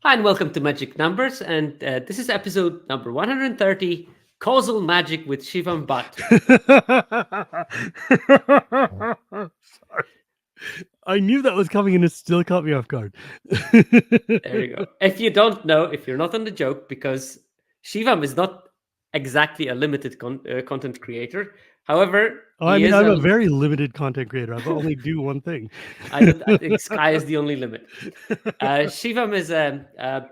Hi, and welcome to Magic Numbers. And this is episode number 130, Causal Magic with Shivam Bhatt. Sorry. I knew that was coming and it still caught me off guard. There you go. If you don't know, if you're not on the joke, because Shivam is not exactly a limited content creator. However, I he mean, is I'm a. a very limited content creator. I only do one thing. I think sky is the only limit. Shivam is a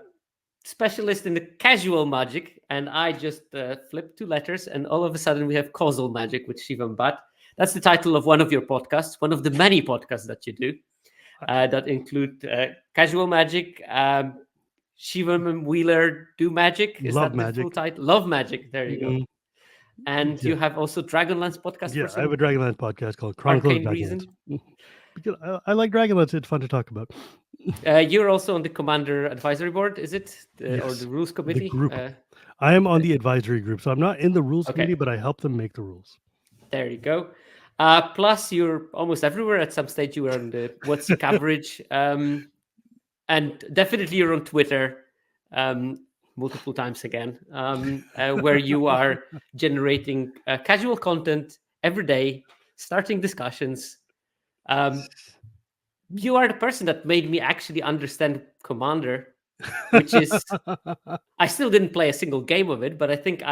specialist in the casual magic, and I just flipped two letters, and all of a sudden we have causal magic with Shivam Bhatt. That's the title of one of your podcasts, one of the many podcasts that you do that include casual magic. Shivam and Wheeler do magic. Is Love that the full magic. title? Love magic. There you go. Mm, And yeah, you have also Dragonlance podcast for yeah. I have some a Dragonlance podcast called Chronicles of arcane Dragonlance. reason. Because I like Dragonlance. It's fun to talk about. You're also on the Commander Advisory Board, is it? Or the Yes, Rules the Committee? group. I am on the advisory group, so I'm not in the rules Okay. committee, but I help them make the rules. There you go. Plus, you're almost everywhere. At some stage, you were on the What's the Coverage, and definitely you're on Twitter um, multiple times again, where you are generating casual content every day, starting discussions. Um, you are the person that made me actually understand Commander, which is I still didn't play a single game of it, but I think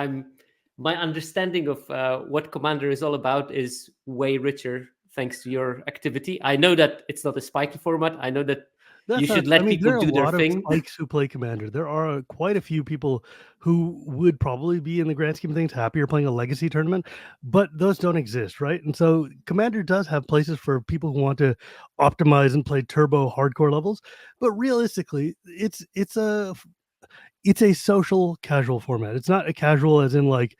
my understanding of what Commander is all about is way richer thanks to your activity. I know that it's not a spiky format. I know that you That's not. should I let mean, people there are a do their lot of thing. spikes who play Commander. There are quite a few people who would probably be, in the grand scheme of things, happier playing a legacy tournament, but those don't exist, right? And so Commander does have places for people who want to optimize and play turbo hardcore levels. But realistically, it's a social casual format. It's not a casual as in like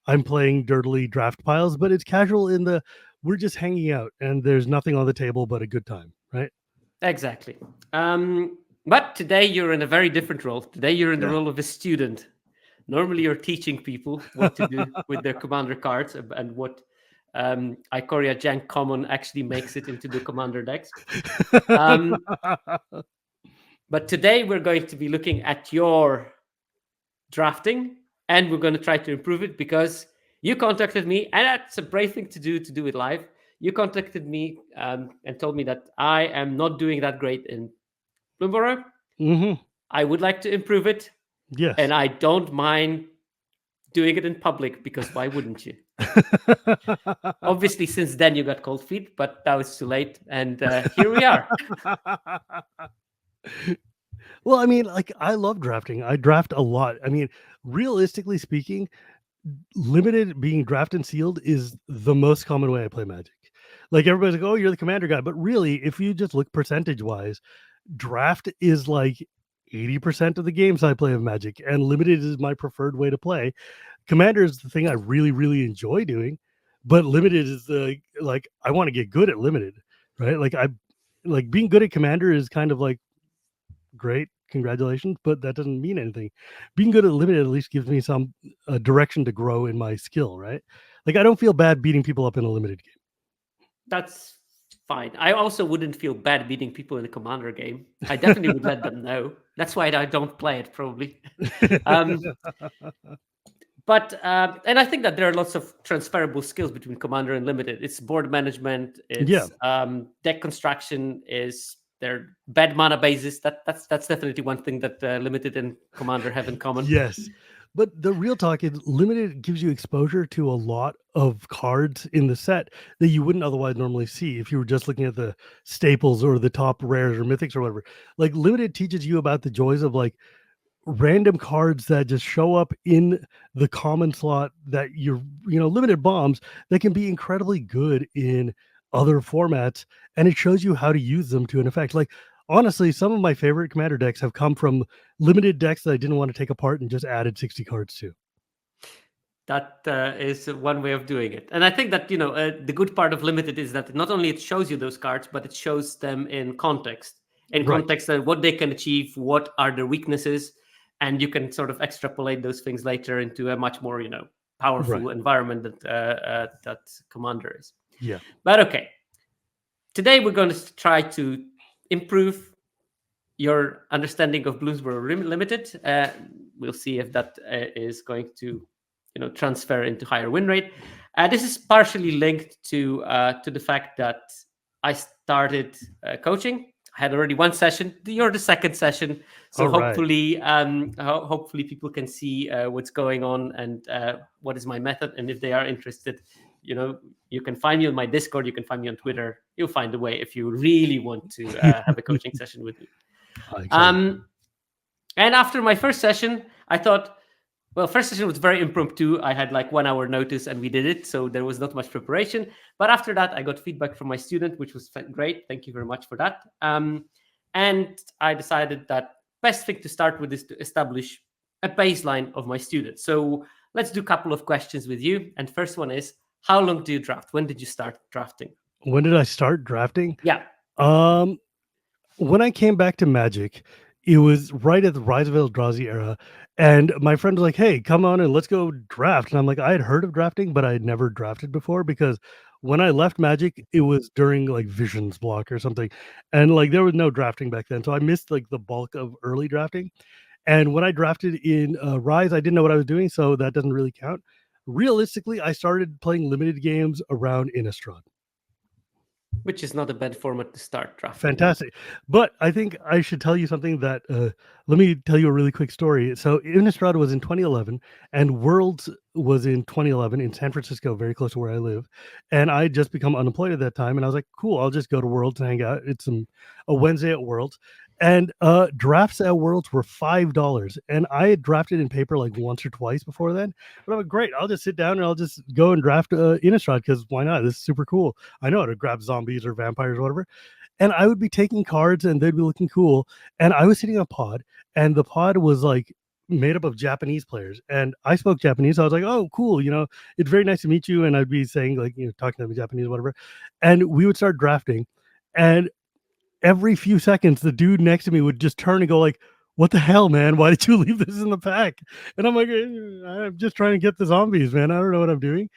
I'm playing dirtily draft piles, but it's casual in the we're just hanging out and there's nothing on the table but a good time, right? Exactly. But today you're in a very different role. Today you're in the Yeah. role of a student. Normally you're teaching people what to do with their Commander cards and what Ikoria Jank Common actually makes it into the Commander decks. Um, but today we're going to be looking at your drafting, and we're going to try to improve it because you contacted me, and that's a brave thing to do it live. You contacted me and told me that I am not doing that great in Bloomberg. hmm I would like to improve it, and Yes. I don't mind doing it in public because why wouldn't you? Obviously, since then you got cold feet, but now it's too late, and here we are. Well, I mean, like I love drafting. I draft a lot. I mean, realistically speaking, limited being draft and sealed is the most common way I play Magic. Like everybody's like, "Oh, you're the commander guy," but really, if you just look percentage wise, draft is like 80% of the games I play of Magic, and limited is my preferred way to play. Commander is the thing I really, really enjoy doing, but limited is the like I want to get good at limited, right? Like I like being good at commander is kind of like great, congratulations, but that doesn't mean anything. Being good at limited at least gives me some direction to grow in my skill, right? Like I don't feel bad beating people up in a limited game. That's fine. I also wouldn't feel bad beating people in a Commander game. I definitely would let them know. That's why I don't play it, probably. um, but and I think that there are lots of transferable skills between Commander and Limited. It's board management. Yeah. It's deck construction. Is there bad mana bases? That's definitely one thing that Limited and Commander have in common. Yes. But the real talk is limited gives you exposure to a lot of cards in the set that you wouldn't otherwise normally see if you were just looking at the staples or the top rares or mythics or whatever. Like limited teaches you about the joys of like random cards that just show up in the common slot that limited bombs that can be incredibly good in other formats, and it shows you how to use them to an effect. Like honestly, some of my favorite commander decks have come from limited decks that I didn't want to take apart and just added 60 cards to. That is one way of doing it, and I think that the good part of Limited is that not only it shows you those cards, but it shows them in context. In Right. context, what they can achieve, what are their weaknesses, and you can sort of extrapolate those things later into a much more Right. powerful environment that Commander is. Yeah. But okay, today we're going to try to improve your understanding of Bloomsbury limited. We'll see if that is going to, transfer into higher win rate. This is partially linked to the fact that I started coaching. I had already one session. You're the second session, so All right. hopefully people can see what's going on and what is my method. And if they are interested, you can find me on my Discord. You can find me on Twitter. You'll find a way if you really want to have a coaching session with me. Excellent. And after my first session, I thought, well, first session was very impromptu. I had like 1 hour notice and we did it. So there was not much preparation. But after that, I got feedback from my student, which was great. Thank you very much for that. And I decided that best thing to start with is to establish a baseline of my students. So let's do a couple of questions with you. And first one is, how long do you draft? When did you start drafting? When did I start drafting? Yeah. When I came back to Magic, it was right at the Rise of Eldrazi era, and my friend was like, "Hey, come on and let's go draft." And I'm like, I had heard of drafting, but I had never drafted before because when I left Magic, it was during like Visions block or something, and like there was no drafting back then, so I missed like the bulk of early drafting. And when I drafted in Rise, I didn't know what I was doing, so that doesn't really count. Realistically, I started playing limited games around Innistrad. Which is not a bad format to start drafting. Fantastic. But I think I should tell you something that let me tell you a really quick story. So Innistrad was in 2011 and Worlds was in 2011 in San Francisco, very close to where I live. And I had just become unemployed at that time. And I was like, cool, I'll just go to Worlds and hang out. It's a Wednesday at Worlds. And drafts at Worlds were $5. And I had drafted in paper like once or twice before then. But I'm like, great, I'll just sit down and I'll just go and draft Innistrad because why not? This is super cool. I know how to grab zombies or vampires or whatever. And I would be taking cards and they'd be looking cool. And I was sitting in a pod, and the pod was like made up of Japanese players. And I spoke Japanese. So I was like, oh, cool. It's very nice to meet you. And I'd be saying, like, talking to them in Japanese, whatever. And we would start drafting. And every few seconds, the dude next to me would just turn and go, like, what the hell, man? Why did you leave this in the pack? And I'm like, I'm just trying to get the zombies, man. I don't know what I'm doing.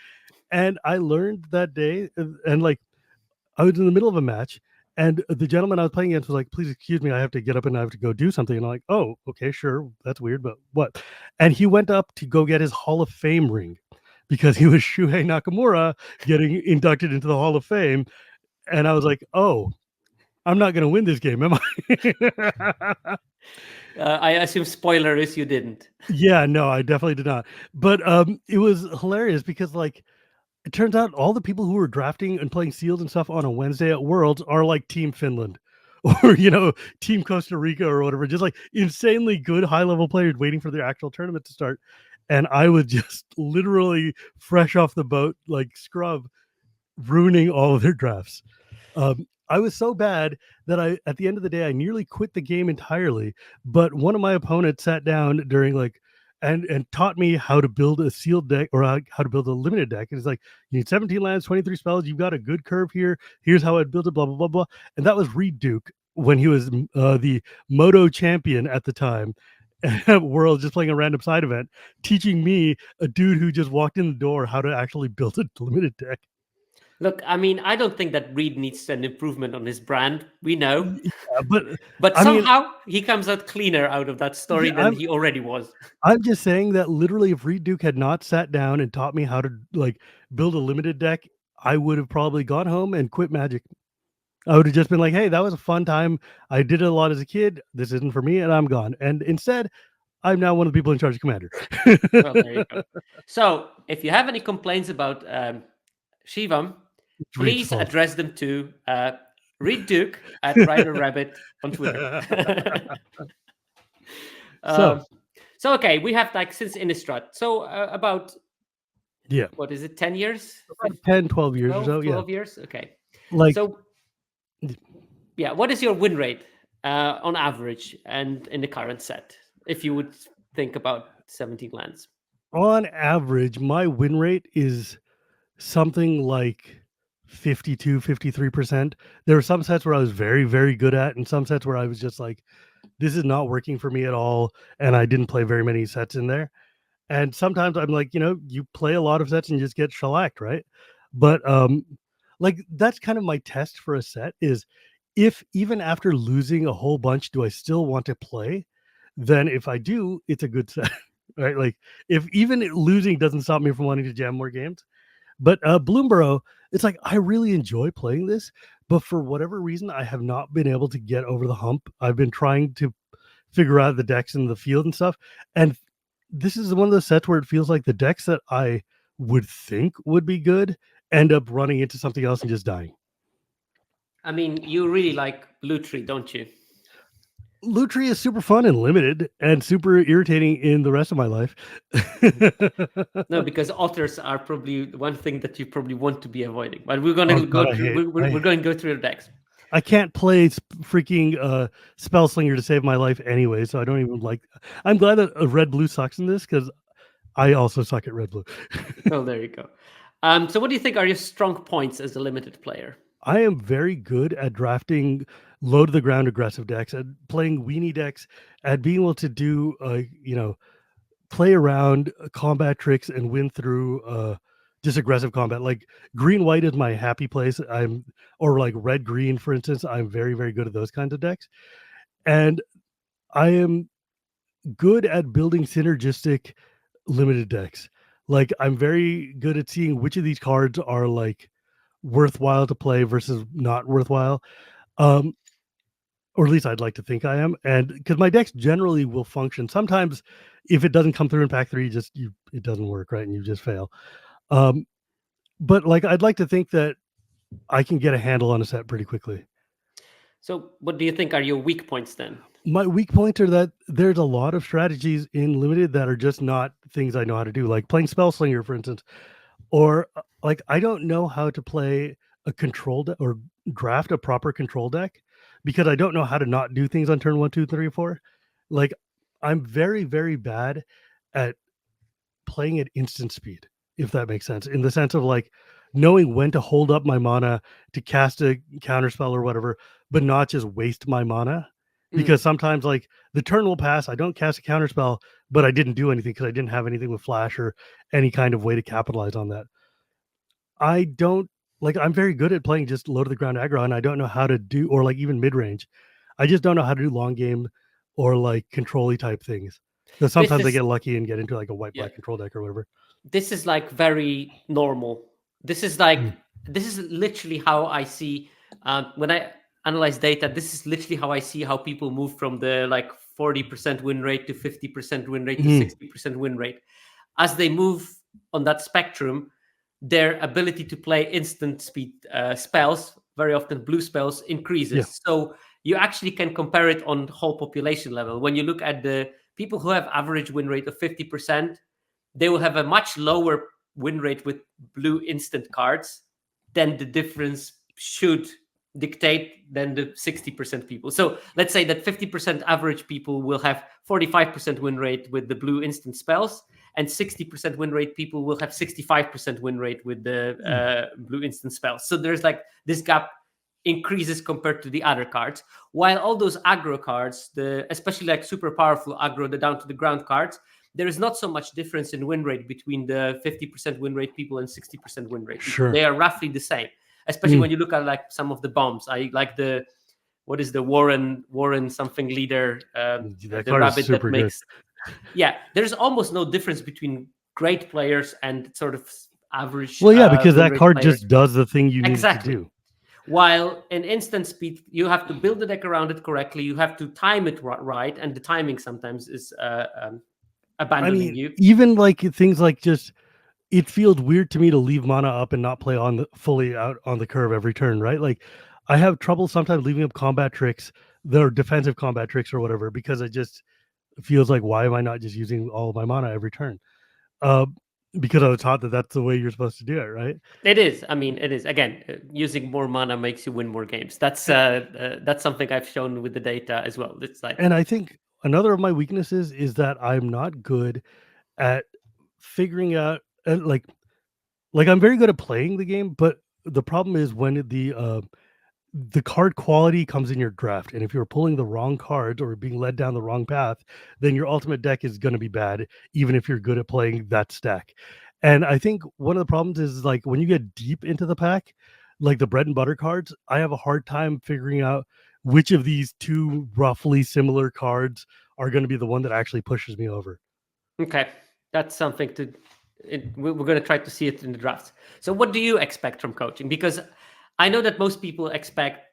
And I learned that day. And like, I was in the middle of a match, and the gentleman I was playing against was like, please excuse me, I have to get up and I have to go do something. And I'm like, oh, okay, sure. That's weird, but what? And he went up to go get his Hall of Fame ring because he was Shuhei Nakamura getting inducted into the Hall of Fame. And I was like, oh, I'm not going to win this game, am I? I assume spoiler is you didn't. Yeah, no, I definitely did not. But it was hilarious because like, it turns out all the people who were drafting and playing sealed and stuff on a Wednesday at Worlds are like Team Finland or, Team Costa Rica or whatever, just like insanely good high level players waiting for their actual tournament to start. And I was just literally fresh off the boat, like scrub, ruining all of their drafts. I was so bad that at the end of the day, I nearly quit the game entirely. But one of my opponents sat down during like, and taught me how to build a sealed deck or how to build a limited deck. And it's like, you need 17 lands, 23 spells. You've got a good curve here. Here's how I'd build it, blah, blah, blah, blah. And that was Reed Duke when he was the Moto champion at the time at World, just playing a random side event, teaching me, a dude who just walked in the door, how to actually build a limited deck. Look, I mean, I don't think that Reed needs an improvement on his brand. We know. Yeah, but somehow he comes out cleaner out of that story than he already was. I'm just saying that literally if Reed Duke had not sat down and taught me how to like build a limited deck, I would have probably gone home and quit Magic. I would have just been like, hey, that was a fun time. I did it a lot as a kid. This isn't for me, and I'm gone. And instead, I'm now one of the people in charge of Commander. Well, there you go. So if you have any complaints about Shivam, please address them to Reed Duke at Ryder Rabbit on Twitter. So okay, we have like since Innistrad. So about what is it, 10 years? About 10, 12 years or so. 12 years. Okay. Like, so yeah, what is your win rate on average and in the current set, if you would think about 17 lands? On average, my win rate is something like 52, 53%. There were some sets where I was very, very good at, and some sets where I was just like, this is not working for me at all. And I didn't play very many sets in there. And sometimes I'm like, you play a lot of sets and you just get shellacked, right? But like that's kind of my test for a set is if even after losing a whole bunch, do I still want to play? Then if I do, it's a good set, right? Like if even losing doesn't stop me from wanting to jam more games. But Bloomborough, it's like I really enjoy playing this, but for whatever reason, I have not been able to get over the hump. I've been trying to figure out the decks in the field and stuff, and this is one of those sets where it feels like the decks that I would think would be good end up running into something else and just dying. I mean, you really like Lutri, don't you? Lutri is super fun and limited and super irritating in the rest of my life. No, because otters are probably one thing that you probably want to be avoiding. But we're Oh gonna god, go through. We're going to go through the decks. I can't play freaking spell slinger to save my life anyway, so I don't even like. I'm glad that red blue sucks in this because I also suck at red blue. Oh, there you go. So, what do you think are your strong points as a limited player? I am very good at drafting low to the ground aggressive decks, at playing weenie decks, at being able to do play around combat tricks and win through just aggressive combat. Like green white is my happy place. Or like red green, for instance. I'm very, very good at those kinds of decks. And I am good at building synergistic limited decks. Like I'm very good at seeing which of these cards are like worthwhile to play versus not worthwhile. Um, or at least I'd like to think I am. And because my decks generally will function. Sometimes if it doesn't come through in pack three, it doesn't work, right? And you just fail. Um, but like I'd like to think that I can get a handle on a set pretty quickly. So, what do you think are your weak points then? My weak points are that there's a lot of strategies in limited that are just not things I know how to do, like playing spell slinger, for instance, or like I don't know how to play a or draft a proper control deck because I don't know how to not do things on turn 1, 2, 3, 4. Like I'm very, very bad at playing at instant speed, if that makes sense, in the sense of like knowing when to hold up my mana to cast a counter spell or whatever, but not just waste my mana. Because sometimes like the turn will pass, I don't cast a counter spell, but I didn't do anything because I didn't have anything with flash or any kind of way to capitalize on that. I don't like I'm very good at playing just low to the ground aggro, and I don't know how to do or like even mid range. I just don't know how to do long game or like control-y type things. Because This sometimes I is get lucky and get into like a white yeah. black control deck or whatever. This is like very normal. This is like Mm. this is literally how I see when I analyze data. This is literally how I see how people move from the like 40% win rate to 50% win rate to Mhm. 60% win rate. As they move on that spectrum, their ability to play instant speed spells, very often blue spells, Yeah. increases. So you actually can compare it on whole population level. When you look at the people who have average win rate of 50%, they will have a much lower win rate with blue instant cards than the difference should dictate than the 60% people. So let's say that 50% average people will have 45% win rate with the blue instant spells, and 60% win rate people will have 65% win rate with the Mm. blue instant spells. So there's like this gap increases compared to the other cards, while all those aggro cards, the especially like super powerful aggro, the down to the ground cards, there is not so much difference in win rate between the 50% win rate people and 60% win rate people. Sure. They are roughly the same, especially Mm. when you look at like some of the bombs. I like the what is the Warren something leader, That the card is rabbit that super good. makes. Yeah, there's almost no difference between great players and sort of average Well, yeah, because win that rate card players. just does the thing you need it to Exactly. do. While in instant speed, you have to build the deck around it correctly. You have to time it right, and the timing sometimes is I abandoning mean, you. even like things like just it feels weird to me to leave mana up and not play on the fully out on the curve every turn, right? Like I have trouble sometimes leaving up combat tricks, the defensive combat tricks or whatever, because it just feels like why am I not just using all of my mana every turn? Uh, because I was taught that that's the way you're supposed to do it, right? It is. I mean, it is. Again, using more mana makes you win more games. That's something I've shown with the data as well. It's like And I think another of my weaknesses is that I'm not good at figuring out like I'm very good at playing the game, but the problem is when the card quality comes in your draft, and if you're pulling the wrong cards or being led down the wrong path, then your ultimate deck is going to be bad, even if you're good at playing that stack. And I think one of the problems is like when you get deep into the pack, like the bread and butter cards, I have a hard time figuring out which of these two roughly similar cards are going to be the one that actually pushes me over. Okay, that's something to. We're going to try to see it in the drafts. So, what do you expect from coaching? Because I know that most people expect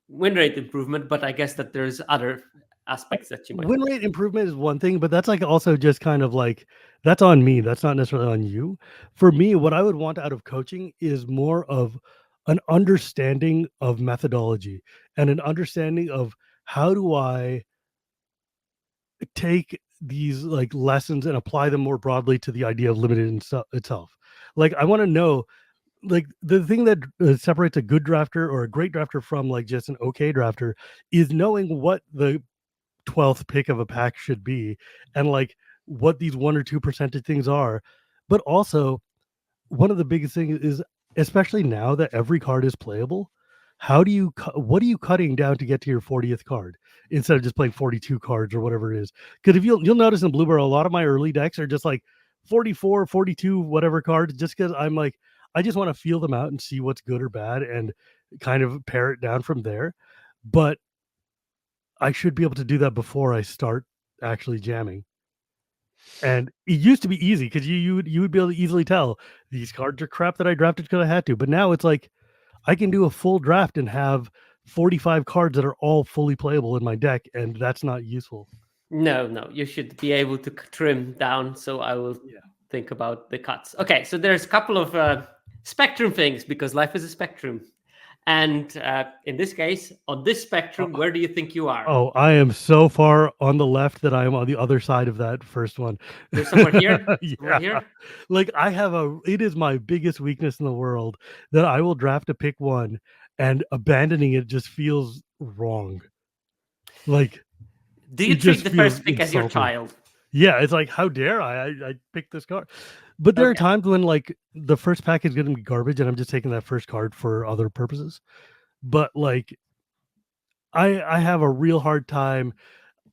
win rate improvement, but I guess that there's other aspects that you might Win want. rate improvement is one thing, but that's like also just kind of like that's on me. That's not necessarily on you. For me, what I would want out of coaching is more of an understanding of methodology and an understanding of how do I take these like lessons and apply them more broadly to the idea of limited itself. Like I want to know like the thing that separates a good drafter or a great drafter from like just an okay drafter is knowing what the 12th pick of a pack should be and like what these 1 or 2% things are. But also one of the biggest things is, especially now that every card is playable, how do you what are you cutting down to get to your 40th card instead of just playing 42 cards or whatever it is? Because if you'll notice in Blue Barrel, a lot of my early decks are just like 44, 42, whatever cards, just because I'm like, I just want to feel them out and see what's good or bad and kind of pare it down from there. But I should be able to do that before I start actually jamming. And it used to be easy because you would be able to easily tell these cards are crap that I drafted because I had to. But now it's like I can do a full draft and have 45 cards that are all fully playable in my deck, and that's not useful. No, no, you should be able to trim down. So I will Yeah. think about the cuts. Okay, so there's a couple of spectrum things because life is a spectrum. And in this case, on this spectrum, where do you think you are? Oh, I am so far on the left that I am on the other side of that first one. You're somewhere here, somewhere Yeah. here. Like it is my biggest weakness in the world that I will draft a pick one and abandoning it just feels wrong. Like Do you it treat just the feels first pick as your insulting. child? Yeah, it's like, how dare I picked this card. But there are Okay. times when like the first pack is gonna be garbage and I'm just taking that first card for other purposes. But like I have a real hard time.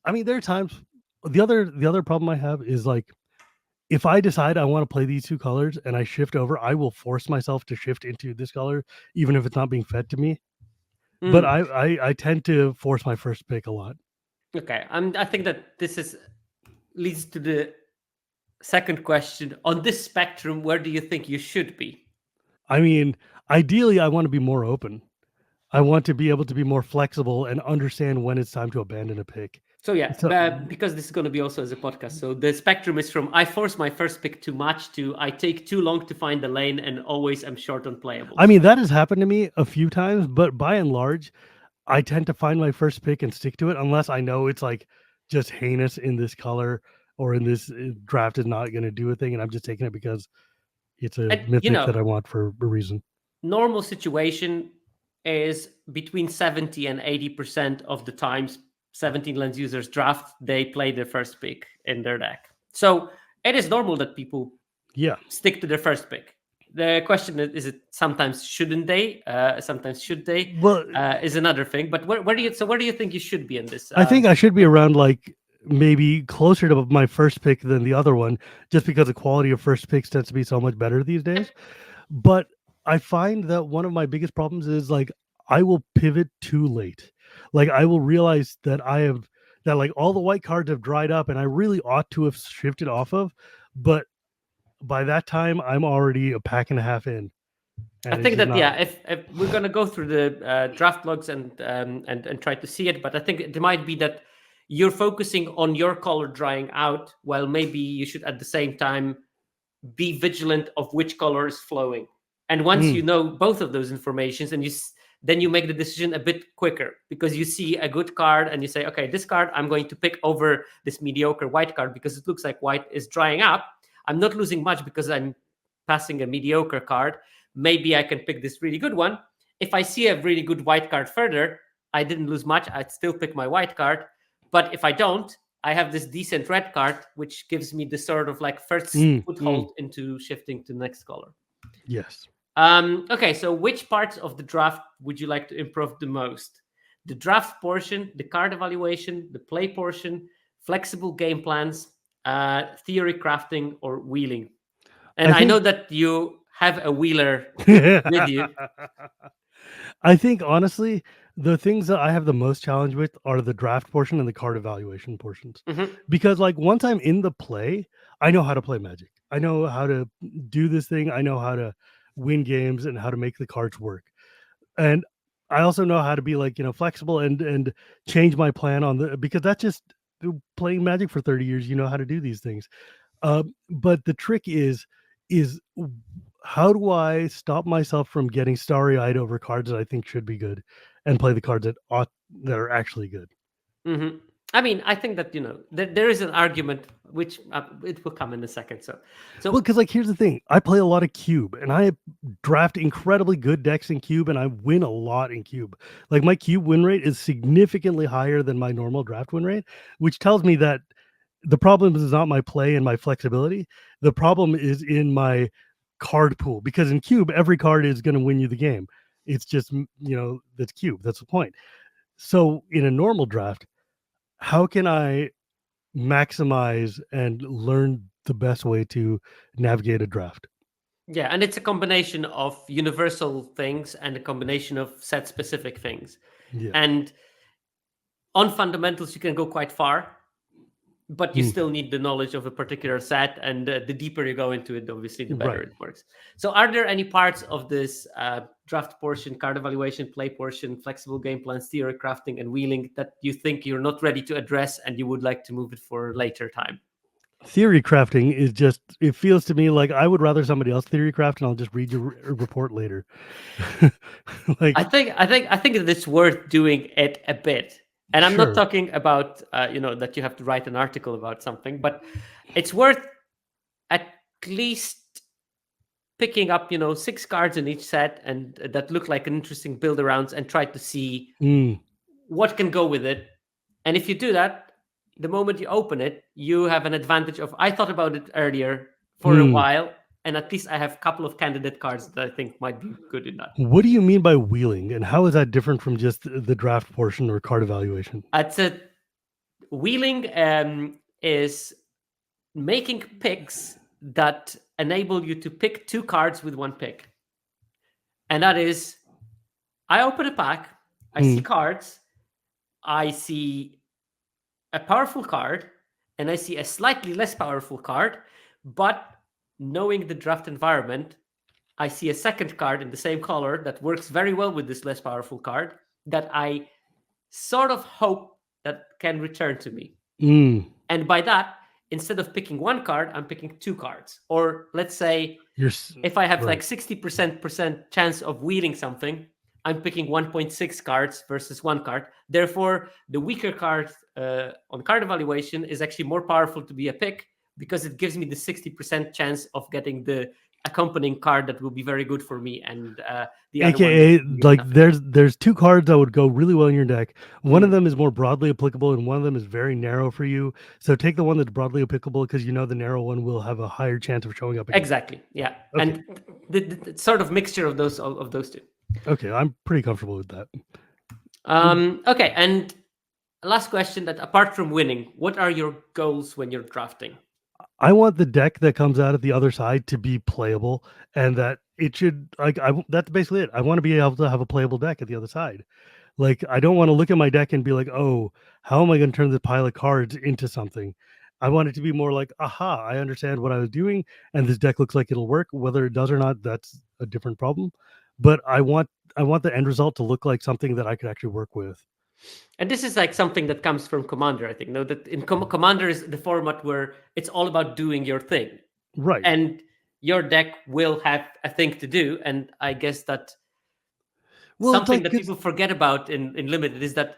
I mean, there are times the other problem I have is like if I decide I want to play these two colors and I shift over, I will force myself to shift into this color, even if it's not being fed to me. But Mm, I tend to force my first pick a lot. okay. I think that this is leads to the second question. On this spectrum, where do you think you should be? I mean, ideally, I want to be more open. I want to be able to be more flexible and understand when it's time to abandon a pick. So yeah, So because this is going to be also as a podcast. So the spectrum is from I force my first pick too much to I take too long to find the lane and always am short on I playables. mean, that has happened to me a few times, but by and large, I tend to find my first pick and stick to it unless I know it's like just heinous in this color or in this draft is not going to do a thing, and I'm just taking it because it's a And mythic that I want for a reason. normal situation is between 70 and 80% of the times 17 lens users draft, they play their first pick in their deck. So it is normal that people Yeah. stick to their first pick. The question is it sometimes shouldn't they? Sometimes should they? Well, Is another thing. But where do you think you should be in this? I think I should be around like maybe closer to my first pick than the other one, just because the quality of first picks tends to be so much better these days. But I find that one of my biggest problems is like I will pivot too late. Like I will realize that I have that like all the white cards have dried up and I really ought to have shifted off of, but by that time I'm already a pack and a half in I and it's think just that not. yeah, if we're gonna go through the draft logs and try to see it, but I think it might be that you're focusing on your color drying out, while maybe you should at the same time be vigilant of which color is flowing. And once you Mm, know both of those informations, and then you make the decision a bit quicker because you see a good card and you say, okay, this card I'm going to pick over this mediocre white card because it looks like white is drying up. I'm not losing much because I'm passing a mediocre card. Maybe I can pick this really good one. If I see a really good white card further, I didn't lose much. I'd still pick my white card. But if I don't, I have this decent red card, which gives me the sort of like first mm, mm, foothold into shifting to the next color. yes. Okay, so which parts of the draft would you like to improve the most? The draft portion, the card evaluation, the play portion, flexible game plans, theory crafting, or wheeling? And I I know think that you have a wheeler with you. I think honestly, the things that I have the most challenge with are the draft portion and the card evaluation portions. Hmm. Because like once I'm in the play, I know how to play Magic. I know how to do this thing. I know how to win games and how to make the cards work. And I also know how to be like, flexible and change my plan on the because that's just playing Magic for 30 years, you know how to do these things. But the trick is how do I stop myself from getting starry-eyed over cards that I think should be good, and play the cards that are actually good? Hmm. I mean, I think that there is an argument which it will come in a second. So, Well, so because like here's the thing, I play a lot of cube, and I draft incredibly good decks in cube, and I win a lot in cube. Like my cube win rate is significantly higher than my normal draft win rate, which tells me that the problem is not my play and my flexibility. The problem is in my card pool because in cube, every card is going to win you the game. It's just that's cube. That's the point. So in a normal draft, how can I maximize and learn the best way to navigate a draft? yeah, and it's a combination of universal things and a combination of set specific things. Yeah. And on fundamentals, you can go quite far, but you Mm, still need the knowledge of a particular set. And the deeper you go into it, obviously, the better right. it works. So, are there any parts of this draft portion, card evaluation, play portion, flexible game plans, theory crafting, and wheeling that you think you're not ready to address and you would like to move it for later time? Theory crafting is just, it feels to me like I would rather somebody else theory craft and I'll just read your report later. I Like, think I think I think that it's worth doing it a bit. And I'm not sure. talking about that you have to write an article about something, but it's worth at least picking up 6 cards in each set and that look like an interesting build arounds and try to see Mm, what can go with it. And if you do that, the moment you open it, you have an advantage of I thought about it earlier for a mm. while, and at least I have a couple of candidate cards that I think might be good in that. What do you mean by wheeling, and how is that different from just the draft portion or card evaluation? It's a wheeling is making picks that enable you to pick 2 cards with 1 pick. And that is I open a pack, I see Mm, cards, I see a powerful card, and I see a slightly less powerful card. But knowing the draft environment, I see a second card in the same color that works very well with this less powerful card that I sort of hope that can return to me. mm. And by that, instead of picking 1 card, I'm picking 2 cards. Or let's say You're if I have right. like 60% chance of wheeling something, I'm picking 1.6 cards versus 1 card. Therefore, the weaker card on card evaluation is actually more powerful to be a pick because it gives me the 60% chance of getting the accompanying card that will be very good for me, and the other one AKA, will give me like nothing. there's two cards that would go really well in your deck. One of Mhm. them is more broadly applicable, and one of them is very narrow for you. So take the one that's broadly applicable because you know the narrow one will have a higher chance of showing up again. Exactly. Yeah, Okay, and the sort of mixture of those two. okay, I'm pretty comfortable with that. Okay, and last question: that apart from winning, what are your goals when you're drafting? I want the deck that comes out at the other side to be playable, and that it should like that's basically it. I want to be able to have a playable deck at the other side. Like I don't want to look at my deck and be like, "Oh, how am I going to turn this pile of cards into something?" I want it to be more like, "Aha, I understand what I was doing, and this deck looks like it'll work. Whether it does or not, that's a different problem." But I want the end result to look like something that I could actually work with. And this is like something that comes from Commander, I think. No, that in Commander is the format where it's all about doing your thing, Right. and your deck will have a thing to do. And I guess that Well, it's something like that people forget about in limited is that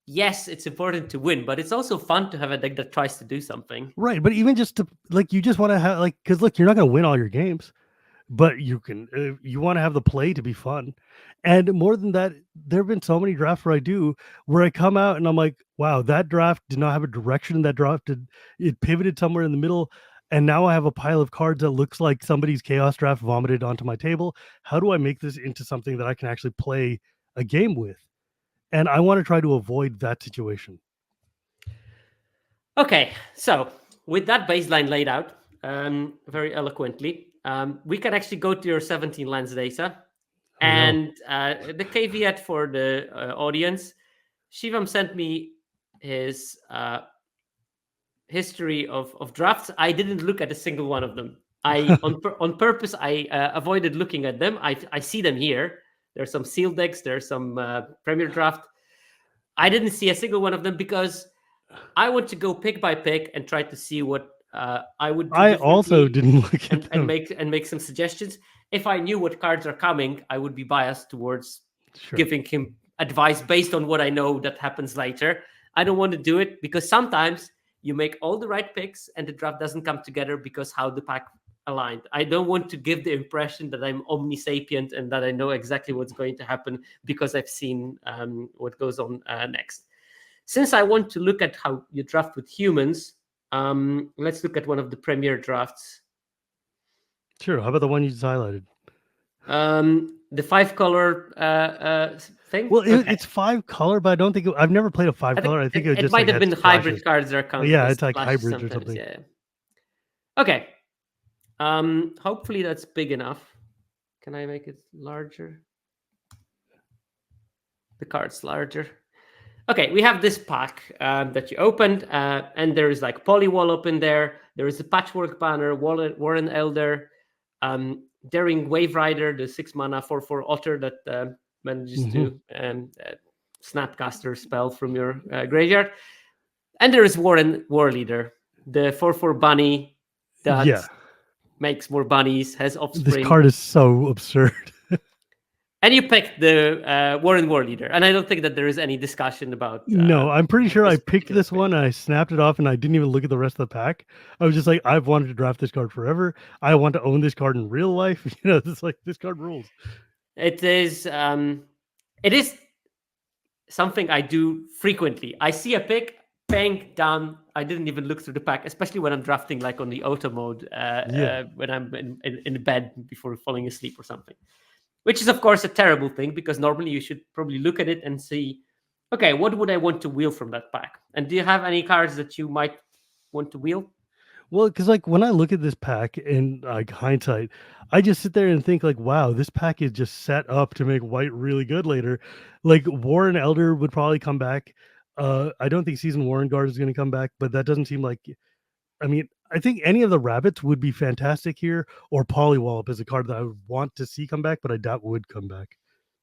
yes, it's important to win, but it's also fun to have a deck that tries to do something. right, but even just to like, you just want to have like, because look, you're not going to win all your games, but you can you want to have the play to be fun. And more than that, there have been so many drafts where I come out and I'm like, wow, that draft did not have a direction. That draft did, it pivoted somewhere in the middle, and now I have a pile of cards that looks like somebody's chaos draft vomited onto my table. How do I make this into something that I can actually play a game with? And I want to try to avoid that situation. Okay, so with that baseline laid out very eloquently, we can actually go to your 17 lens data. Oh no. And the caveat for the audience, Shivam sent me his history of drafts. I didn't look at a single one of them. On purpose, I avoided looking at them. I see them here. There's some sealed decks. There's some Premier Draft. I didn't see a single one of them because I want to go pick by pick and try to see what I would do I also differently didn't look at and them. make some suggestions. If I knew what cards are coming, I would be biased towards Sure. giving him advice based on what I know that happens later. I don't want to do it because sometimes you make all the right picks and the draft doesn't come together because how the pack aligned. I don't want to give the impression that I'm omnisapient and that I know exactly what's going to happen because I've seen what goes on next. Since I want to look at how you draft with humans, let's look at one of the premier drafts. Sure. How about the one you just highlighted? The 5-color thing. Well, Okay. it's 5-color, but I don't think I've never played a 5-color. I think it, it just might like have had been splashes. hybrid cards that are counted Yeah, as it's like splashes hybrids or sometimes. something. Yeah. Okay. Hopefully that's big enough. Can I make it larger? The card's larger. Okay, we have this pack that you opened, and there is like Polywall up in there. There is a Patchwork Banner, Warren Elder, Daring Wave Rider, the 6-mana 4/4 Otter that manages Mhm. to Snapcaster spell from your graveyard. And there is War Leader, the 4/4 bunny that Yeah. makes more bunnies, has This offspring. card is so absurd. And you picked the War Leader. And I don't think that there is any discussion about No, I'm pretty sure I this picked particular this pick. one and I snapped it off and I didn't even look at the rest of the pack. I was just like, I've wanted to draft this card forever. I want to own this card in real life. It's like this card rules. It is something I do frequently. I see a pick, bang, done. I didn't even look through the pack, especially when I'm drafting like on the auto mode, Yeah. when I'm in bed before falling asleep or something. Which is, of course, a terrible thing because normally you should probably look at it and see, okay, what would I want to wheel from that pack? And do you have any cards that you might want to wheel? Well, because like when I look at this pack in like hindsight, I just sit there and think like, wow, this pack is just set up to make white really good later. Like Warren Elder would probably come back. I don't think Season Warren Guard is going to come back, but that doesn't seem like. I mean, I think any of the rabbits would be fantastic here, or Polywallop is a card that I would want to see come back, but I doubt would come back.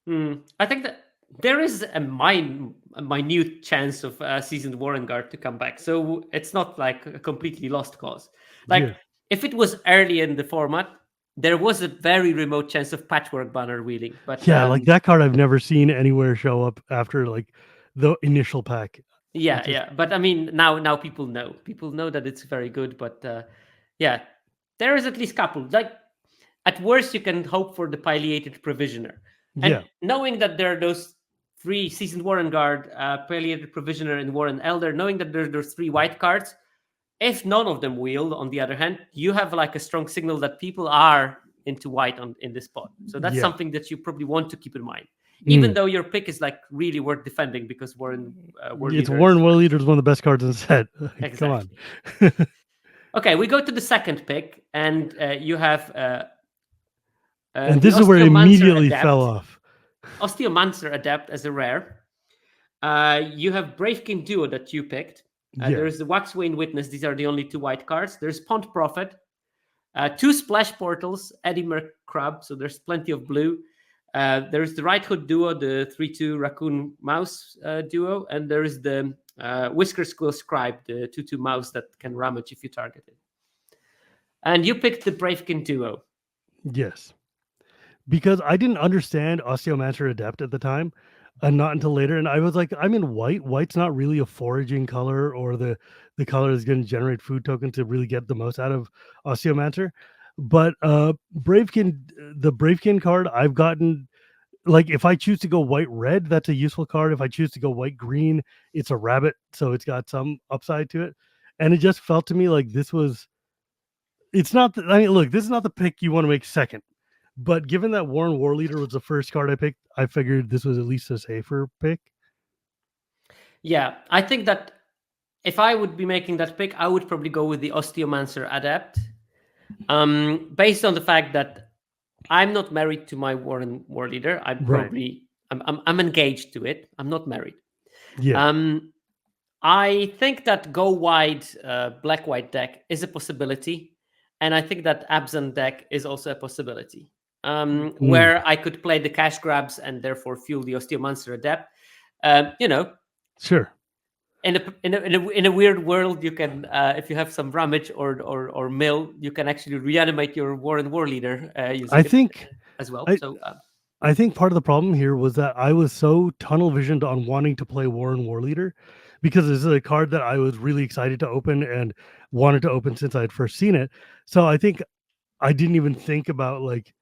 I think that there is a minute chance of seasoned Warren Guard to come back, so it's not like a completely lost cause. Like Yeah, if it was early in the format, there was a very remote chance of Patchwork Banner wheeling. But yeah, like that card I've never seen anywhere show up after like the initial pack. It yeah, just yeah. But I mean, now people know. People know that it's very good. But yeah, there is at least couple. Like at worst, you can hope for the Pileated Provisioner, and yeah, knowing that there are those three seasoned Warren Guard, Pileated Provisioner, and Warren Elder, knowing that there's those three white cards. If none of them wield, on the other hand, you have like a strong signal that people are into white in this spot. So that's yeah. something that you probably want to keep in mind, even Mm. though your pick is like really worth defending because Warren War It's Leader is Warren War Leader is one of the best cards in the set. Come on. exactly. Okay, we go to the second pick, and you have And the this is where it Osteomancer immediately fell Adept. off. Osteomancer Adept as a rare. You have Bravekin Duo that you picked. Yeah. There's the Waxwayne Witness. These are the only two white cards. There's Pond Prophet. Two Splash Portals, Eddie Crab, so there's plenty of blue. There's the Right Hood Duo, the 3/2 Raccoon Mouse duo, and there's the Whisker Squill Scribe, the 2/2 mouse that can ramage if you target it. And you picked the Bravekin Duo. Yes. Because I didn't understand Osteomancer Adept at the time, and not until later. And I was like, I'm in white. White's not really a foraging color or the color that's going to generate food token to really get the most out of Osteomancer. But Bravekin, the Bravekin card, I've gotten like if I choose to go white red, that's a useful card. If I choose to go white green, it's a rabbit, so it's got some upside to it. And it just felt to me like this was. It's not. I mean, look, this is not the pick you want to make second. But given that Warren War Leader was the first card I picked, I figured this was at least a safer pick. Yeah, I think that if I would be making that pick, I would probably go with the Osteomancer Adept. based on the fact that I'm not married to my war leader. Right. I'm engaged to it. I'm not married. Yeah. Um, I think that go wide black white deck is a possibility, and I think that Abzan deck is also a possibility. Mm, Where I could play the cash grabs and therefore fuel the Osteomancer Adept. You know, sure. in a weird world, you can if you have some rummage or mill, you can actually reanimate your war leader I using it think as well. I So I think part of the problem here was that I was so tunnel visioned on wanting to play War Leader because this is a card that I was really excited to open and wanted to open since I had first seen it. So I think I didn't even think about like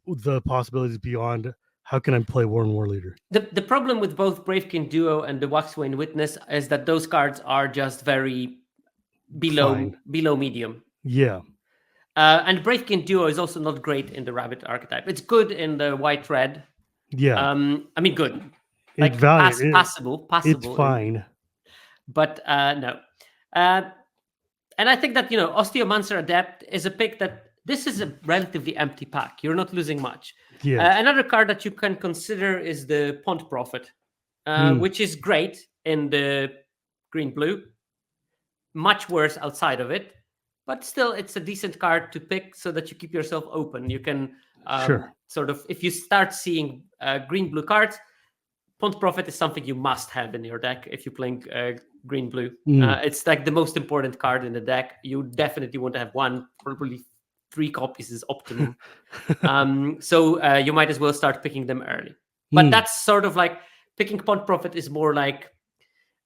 the possibilities beyond how can I play War Leader. the problem with both Bravekin Duo and the Waxwayne Witness is that those cards are just very Fine. below medium. Yeah. And Bravekin Duo is also not great in the rabbit archetype. It's good in the white red. Yeah. I mean, good, It's like valiant. It's passable in, fine. but no. Uh, and I think that Osteomancer Adept is a pick that this is a relatively empty pack. You're not losing much. Yes. Another card that you can consider is the Pond Prophet, Mm, which is great in the green blue. Much worse outside of it, but still, it's a decent card to pick so that you keep yourself open. You can sure. sort of, if you start seeing green blue cards, Pond Prophet is something you must have in your deck if you're playing green blue. Mm, It's like the most important card in the deck. You definitely want to have one, probably 3 copies is optimum. So you might as well start picking them early. But mm, that's sort of like picking Pond Prophet is more like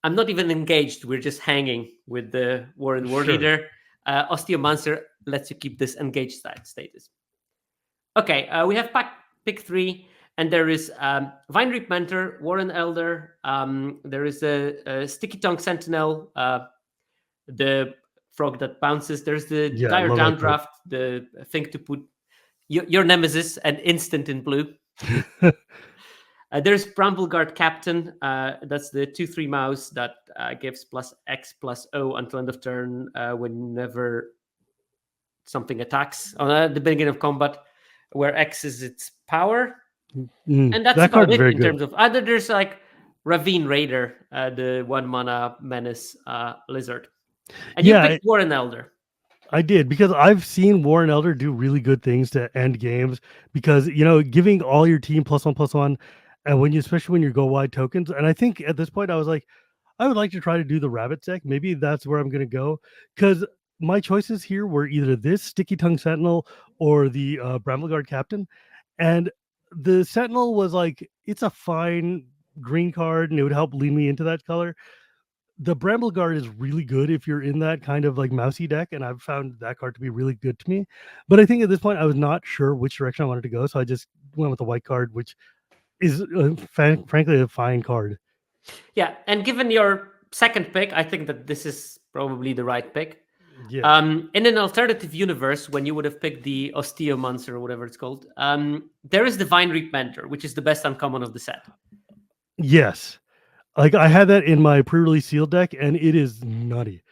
I'm not even engaged. We're just hanging with the War sure. leader. Osteomancer lets you keep this engaged status. Okay, we have pick 3, and there is Vine Reap Mentor, Warren Elder. There is a Sticky Tongue Sentinel, the frog that bounces. There's the Yeah, I Dire love that card. Downdraft, the thing to put your nemesis and instant in blue. There's Brambleguard Captain. That's the 2/3 mouse that gives +X+O until end of turn whenever something attacks on the beginning of combat, where X is its power. And that's That about card's it very in good. terms of other. There's like Ravine Raider, the 1 mana menace lizard. And you Yeah, picked Warren Elder. I did because I've seen Warren Elder do really good things to end games because giving all your team +1/+1, and especially when you go wide tokens. And I think at this point I was like, I would like to try to do the rabbit deck. Maybe that's where I'm gonna go because my choices here were either this Sticky Tongue Sentinel or the Brambleguard Captain, and the Sentinel was like it's a fine green card and it would help lead me into that color. The Bramble Guard is really good if you're in that kind of like mousy deck, and I've found that card to be really good to me. But I think at this point, I was not sure which direction I wanted to go, so I just went with the white card, which is frankly a fine card. Yeah, and given your second pick, I think that this is probably the right pick. Yeah. In an alternative universe, when you would have picked the Osteomancer or whatever it's called, there is the Vine Reap Mentor, which is the best uncommon of the set. Yes. Like I had that in my pre-release sealed deck, and it is nutty.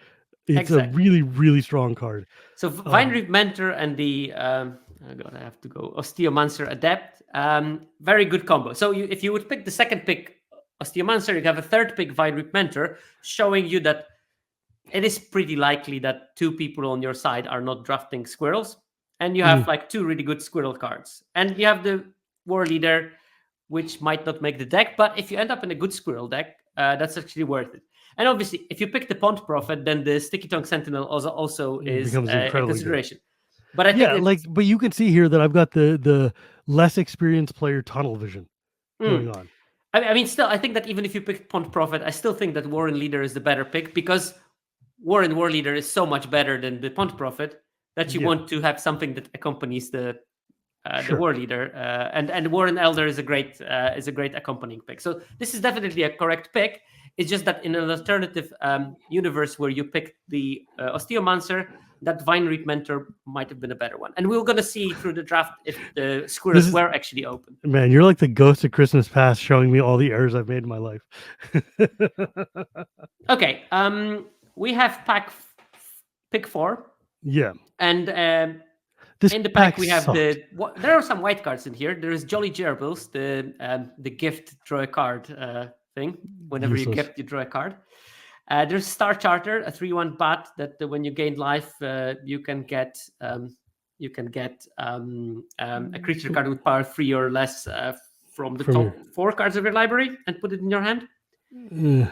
It's a Exactly. really, really strong card. So Vine Reap Mentor and the oh god, I have to go Osteomancer Adept, very good combo. So if you would pick the second pick Osteomancer, you have a third pick Vine Reap Mentor, showing you that it is pretty likely that 2 people on your side are not drafting squirrels, and you have Mm, like 2 really good squirrel cards, and you have the War Leader, which might not make the deck, but if you end up in a good squirrel deck, that's actually worth it. And obviously, if you pick the Pond Prophet, then the Sticky Tongue Sentinel also is becomes a incredibly good. consideration. But I think Yeah, it's but you can see here that I've got the less experienced player tunnel vision mm, going on. I mean, still, I think that even if you pick Pond Prophet, I still think that Warren Leader is the better pick because Warren War Leader is so much better than the Pond Prophet that you Yeah, want to have something that accompanies the sure. War Leader, and Warren Elder is a great accompanying pick. So this is definitely a correct pick. It's just that in an alternative universe where you picked the Osteomancer, that Vine Reap Mentor might have been a better one. And we're going to see through the draft if the This squirrels is were actually open. Man, you're like the ghost of Christmas past showing me all the errors I've made in my life. Okay, we have pick 4. Yeah. And This in the pack pack we have sucked. there are some white cards in here. There is Jolly Gerbils, the gift draw a card thing. Whenever you Useless. gift, you draw a card. There's Star Charter, a 3/1 bat that when you gain life, you can get a creature card with power 3 or less from the From top here. 4 cards of your library and put it in your hand. Eh,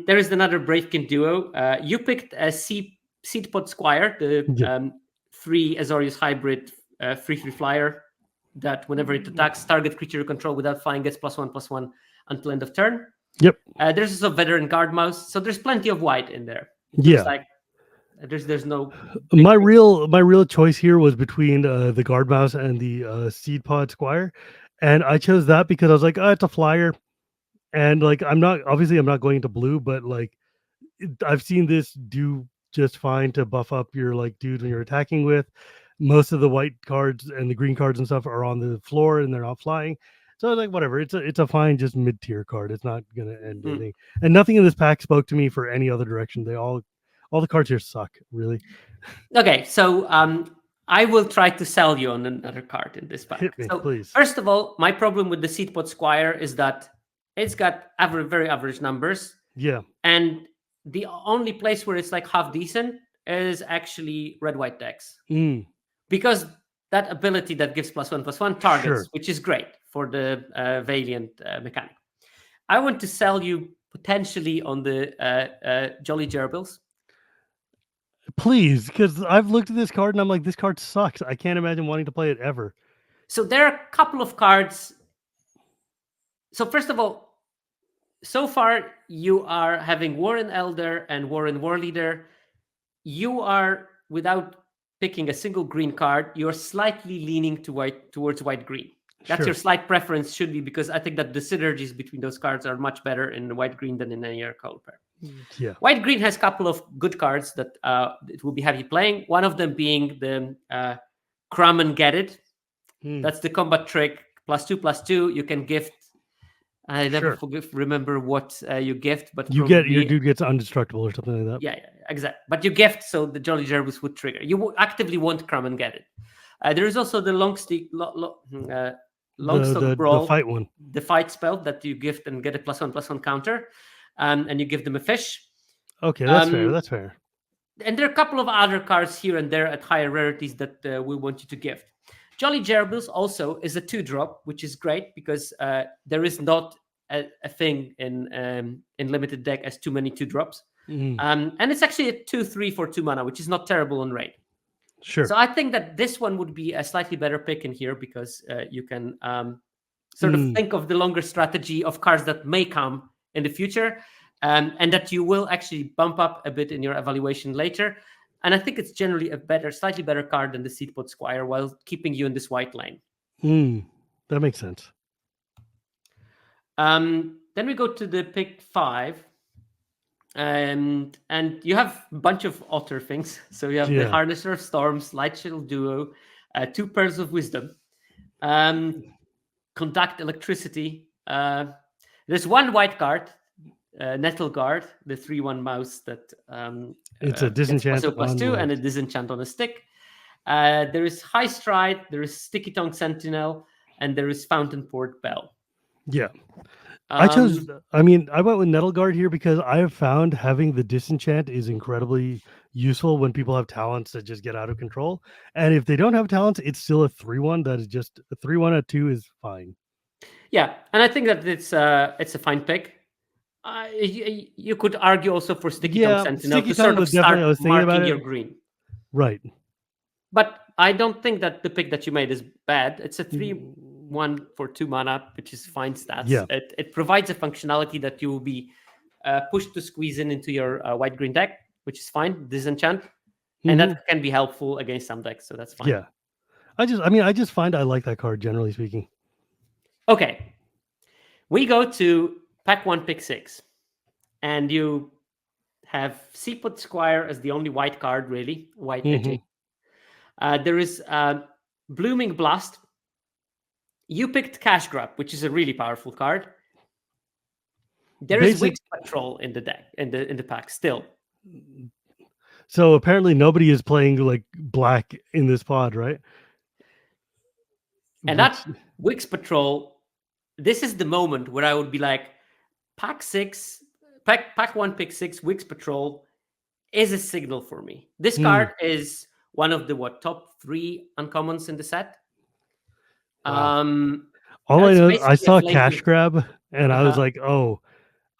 There is another Bravekin duo. You picked a Seedpod Squire, the yeah. 3 Azorius hybrid free flyer that whenever it attacks target creature you control without flying gets +1/+1 until end of turn. Yep. There's also Veteran Guard Mouse, so there's plenty of white in there. It looks Yeah. like there's no My real choice here was between the guard mouse and the seed pod squire, and I chose that because I was like, oh, it's a flyer, and like I'm not going into blue, but like I've seen this do just fine to buff up your like dude when you're attacking with. Most of the white cards and the green cards and stuff are on the floor and they're not flying. So I was like, whatever. It's a fine, just mid tier card. It's not gonna end Mm. anything. And nothing in this pack spoke to me for any other direction. They all the cards here suck, really. Okay, so I will try to sell you on another card in this pack. Hit me, So please. first of all, my problem with the Seedpod Squire is that it's got very average numbers, Yeah. and the only place where it's like half decent is actually red-white decks, Mm, because that ability that gives +1/+1 targets, sure. which is great for the Valiant mechanic. I want to sell you potentially on the Jolly Gerbils. Please, because I've looked at this card and I'm like, this card sucks. I can't imagine wanting to play it ever. So there are a couple of cards. So first of all, so far you are having Warren Elder and Warren Warleader. You are, without picking a single green card, you're slightly leaning towards white green. That's Sure. your slight preference, should be, because I think that the synergies between those cards are much better in white green than in any other color pair. Yeah. White green has a couple of good cards that it will be happy playing. One of them being the Crumb and Get It. Mm, That's the combat trick. +2/+2. You can gift. I never sure. remember what you gift, but You get your probably dude gets indestructible or something like that. yeah, exactly. But you gift, so the Jolly Gerbils would trigger. You actively want Crumb and Get It. There is also the Longstock The Brawl, fight one. the fight spell that you gift and get a +1/+1 counter, and you give them a fish. Okay, that's fair. That's fair. And there are a couple of other cards here and there at higher rarities that we want you to gift. Jolly Gerbils also is a 2-drop, which is great because there is not a thing in limited deck as too many 2-drops. Mm, And it's actually a 2/3 for 2 mana, which is not terrible on raid. sure. So I think that this one would be a slightly better pick in here because you can sort of think of the longer strategy of cards that may come in the future, and that you will actually bump up a bit in your evaluation later. And I think it's generally a slightly better card than the Seedpod Squire while keeping you in this white lane. That makes sense. Then we go to the pick 5. And you have a bunch of otter things. So you have the Yeah. Harnesser of Storms, Light Shield Duo, 2 Pearls of Wisdom, Conduct Electricity. There's one white card, Nettle Guard, the 3/1 mouse that It's a disenchant +2 on and a white. disenchant on a stick. There is High Stride, there is Sticky Tongue Sentinel, and there is Fountain Port Bell. Yeah. I went with Nettle Guard here because I have found having the disenchant is incredibly useful when people have talents that just get out of control. And if they don't have talents, it's still a 3/1 that is just a 3/1 at 2 is fine. Yeah, and I think that it's a fine pick. You could argue also for Sticky Tongue Sentinel Sticky to Tongue sort of was definitely, I start was thinking about marking it. your green. Right. But I don't think that the pick that you made is bad. It's a 3/1 for 2 mana, which is fine stats. Yeah. It provides a functionality that you will be pushed to squeeze into your white green deck, which is fine. Disenchant, and that can be helpful against some decks, so that's fine. Yeah. I just find I like that card, generally speaking. Okay. We go to pack 1, pick 6. And you have Seaport Squire as the only white card, really. White edging. There is Blooming Blast. You picked Cash Grab, which is a really powerful card. There is Witch Patrol in the deck, in the pack still. So apparently nobody is playing like black in this pod, right? And that Which Wix Patrol, this is the moment where I would be like, pack six, pack one, pick six, Wix Patrol is a signal for me. This hmm, card is one of the top 3 uncommons in the set. wow. Um, All I it's know, I basically a saw flavor. cash grab and I was Uh-huh. like, oh,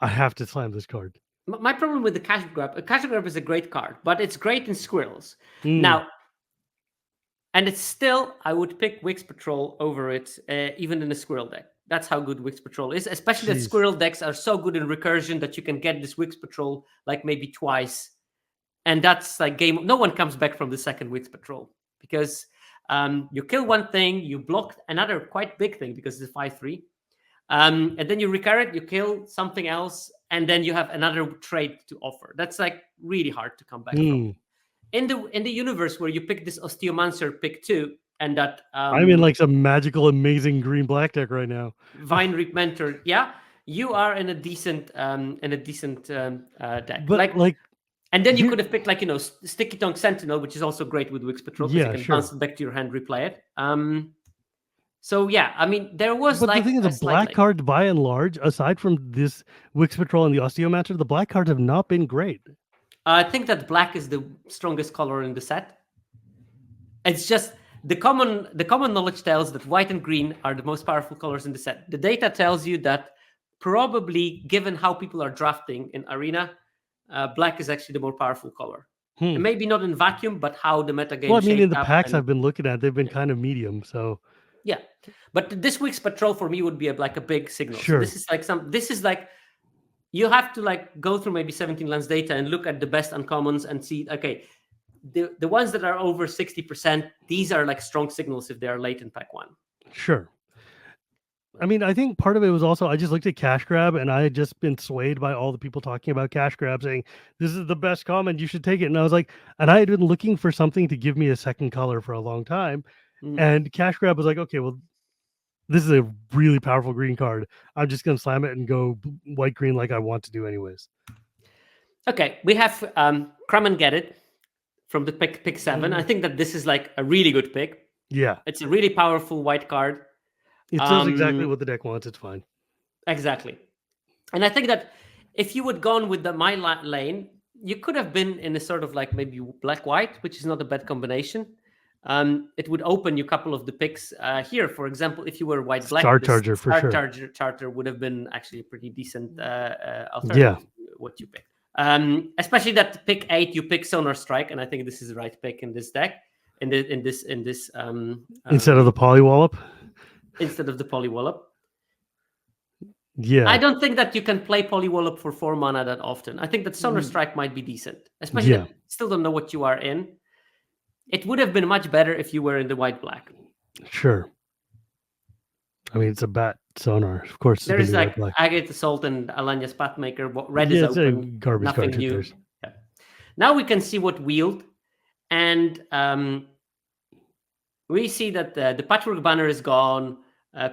I have to slam this card. My problem with the cash grab is a great card, but it's great in squirrels. Mm, Now, and it's still, I would pick Wix Patrol over it, even in a squirrel deck. That's how good Wix Patrol is, especially that jeez. squirrel decks are so good in recursion that you can get this Wix Patrol like maybe twice. And that's like game. No one comes back from the second Wix Patrol because you kill one thing, you block another quite big thing because it's a 5/3. And then you recur it, you kill something else, and then you have another trade to offer. That's like really hard to come back from. Mm. In the universe where you pick this Osteomancer pick 2 and that I'm in like some magical, amazing green black deck right now. Vine Reap Mentor, yeah, you are in a decent deck. But like, And then you here, could have picked like Sticky Tongue Sentinel, which is also great with Wix Patrol because you yeah, can bounce sure. it back to your hand, replay it. So yeah, I mean there was But the like thing is, the a slight black like cards, by and large, aside from this Wix Patrol and the Osteomancer, the black cards have not been great. I think that black is the strongest color in the set. It's just the common knowledge tells that white and green are the most powerful colors in the set. The data tells you that probably, given how people are drafting in Arena, black is actually the more powerful color. And Hmm. maybe not in vacuum, but how the Well, metagame I mean, in shaped the up. packs And I've been looking at, they've been yeah, kind of medium. So yeah. But this week's patrol for me would be like a big signal. So sure, this is like you have to like go through maybe 17 lands data and look at the best uncommons and see, okay, the ones that are over 60%, these are like strong signals if they are late in pack 1. sure. I mean, I think part of it was also I just looked at cash grab and I had just been swayed by all the people talking about cash grab saying this is the best common, you should take it. And I was like, and I had been looking for something to give me a second color for a long time. Mm. And cash grab was like, okay, well, this is a really powerful green card. I'm just gonna slam it and go white green like I want to do anyways. Okay, we have Crumb and Get It from the pick 7. I think that this is like a really good pick. Yeah, It's a really powerful white card. it does exactly what the deck wants. It's fine. Exactly. And I think that if you would gone with my lane, you could have been in a sort of like maybe black-white, which is not a bad combination. It would open you a couple of the picks here. For example, if you were white-black, Star this Charger for Star sure. Charter would have been actually a pretty decent alternative Yeah, to what you picked. Especially that pick 8, you pick Sonar Strike, and I think this is the right pick in this deck. instead of the Polywallop. Instead of the Polywallop. Yeah, I don't think that you can play Polywallop for 4 mana that often. I think that Sonar Strike might be decent, especially yeah, that you still don't know what you are in. It would have been much better if you were in the white-black. sure. I mean, it's a bat sonar. Of course, it's There gonna is be white like black. Agate Assault and Alanya's Pathmaker. Red is Yeah, it's a open, garbage nothing card. Who new. cares? Yeah. Now we can see what wield, and we see that the Patchwork Banner is gone,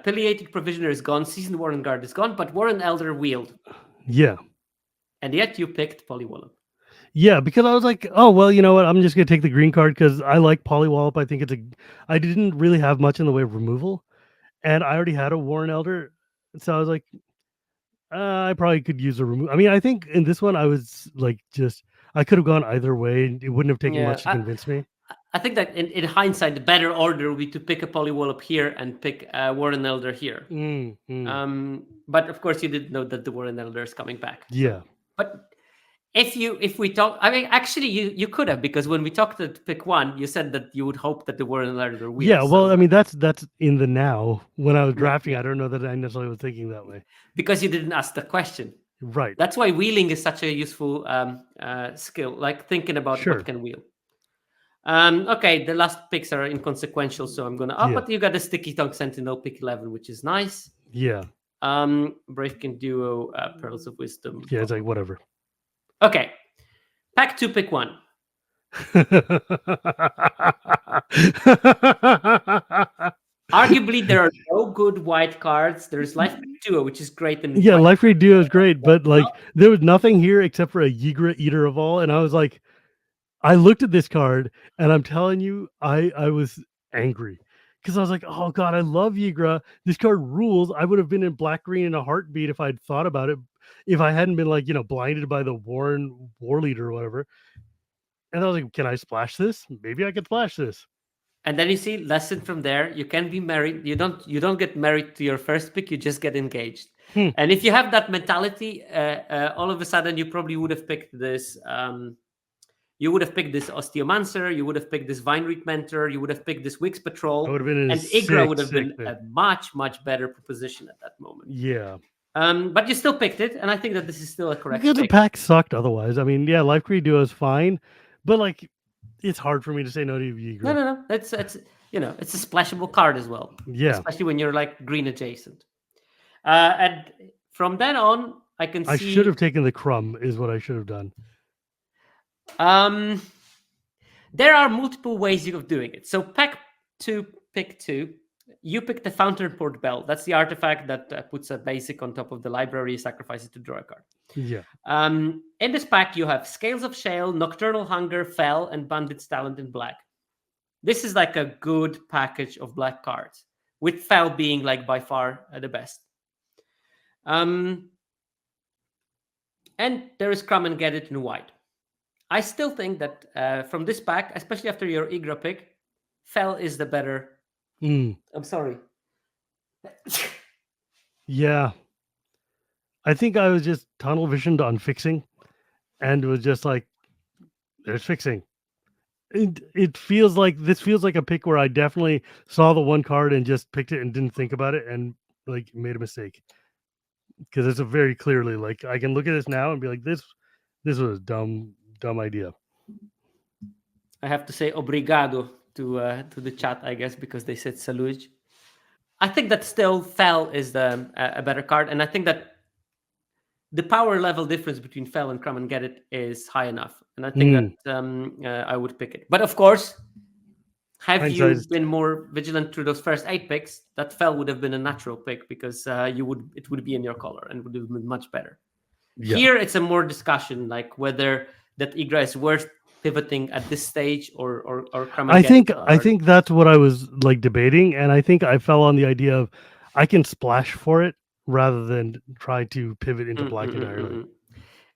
Pileated Provisioner is gone, Seasoned Warren Guard is gone, but Warren Elder wield. Yeah. And yet you picked Polywallop. Yeah, because I was like, oh well, you know what? I'm just gonna take the green card because I like Polywallop. I think I didn't really have much in the way of removal, and I already had a Warren Elder, so I was like, I probably could use a remove. I mean, I think in this one I was like, I could have gone either way. And it wouldn't have taken much to Yeah, convince me. I think that in hindsight, the better order would be to pick a Polywallop here and pick Warren Elder here. But of course, you didn't know that the Warren Elder is coming back. Yeah. But if we talk, I mean, actually, you could have, because when we talked at pick 1, you said that you would hope that the Warren Elder wheels. Yeah, well, so, I mean, that's in the now. When I was drafting, I don't know that I necessarily was thinking that way. because you didn't ask the question. Right. That's why wheeling is such a useful skill, like thinking about Sure. what can wheel. Okay, the last picks are inconsequential, so I'm gonna up. Yeah. But you got a Sticky Tongue Sentinel pick 11, which is nice. Yeah. Bravekin Duo, Pearls of Wisdom. Yeah, it's like whatever. Okay, pack 2, pick 1. Arguably, there are no good white cards. There's Life Duo, which is great. Yeah, Life Read Duo is great, but like there was nothing here except for a Ygritte Eater of All, and I was like, I looked at this card and I'm telling you, I was angry because I was like, oh god, I love Yigra. This card rules. I would have been in black green in a heartbeat if I'd thought about it. If I hadn't been like, blinded by the war leader or whatever. And I was like, can I splash this? Maybe I could splash this. And then you see, lesson from there, you can be married. You don't get married to your first pick, you just get engaged. Hmm. And if you have that mentality, all of a sudden you probably would have picked this. You would have picked this Osteomancer, you would have picked this Vineread Mentor, you would have picked this Wix I Patrol, would have been in a and Igra would have sick been pick. a much, much better proposition at that moment. Yeah. But you still picked it, and I think that this is still a correct Because the pick. pack sucked otherwise. I mean, yeah, Life Creed Duo is fine, but like it's hard for me to say no to Yigra. No. It's it's a splashable card as well, Yeah. especially when you're like green adjacent. And from then on, I can see. I should have taken the crumb, is what I should have done. There are multiple ways of doing it. So pack 2, pick 2. You pick the Fountain Port Bell. That's the artifact that puts a basic on top of the library, sacrifice it to draw a card. Yeah. In this pack, you have Scales of Shale, Nocturnal Hunger, Fell, and Bandit's Talent in black. This is like a good package of black cards, with Fell being like by far the best. And there is Come and Get It in white. I still think that from this pack, especially after your Igra pick, Fell is the better. I'm sorry. Yeah. I think I was just tunnel visioned on fixing and was just like, there's fixing. It feels like this feels like a pick where I definitely saw the one card and just picked it and didn't think about it and like made a mistake. Because it's a very clearly like I can look at this now and be like, this was a dumb idea. I have to say obrigado to the chat, I guess, because they said saluj. I think that still Fell is a better card, and I think that the power level difference between Fell and Come and Get It is high enough, and I think that I would pick it. But of course, have you been more vigilant through those first 8 picks, that Fell would have been a natural pick because it would be in your color and would have been much better. Yeah. Here, it's a more discussion, like whether that Igra is worth pivoting at this stage or Come and Get It. I think that's what I was like debating, and I think I fell on the idea of I can splash for it rather than try to pivot into black entirely.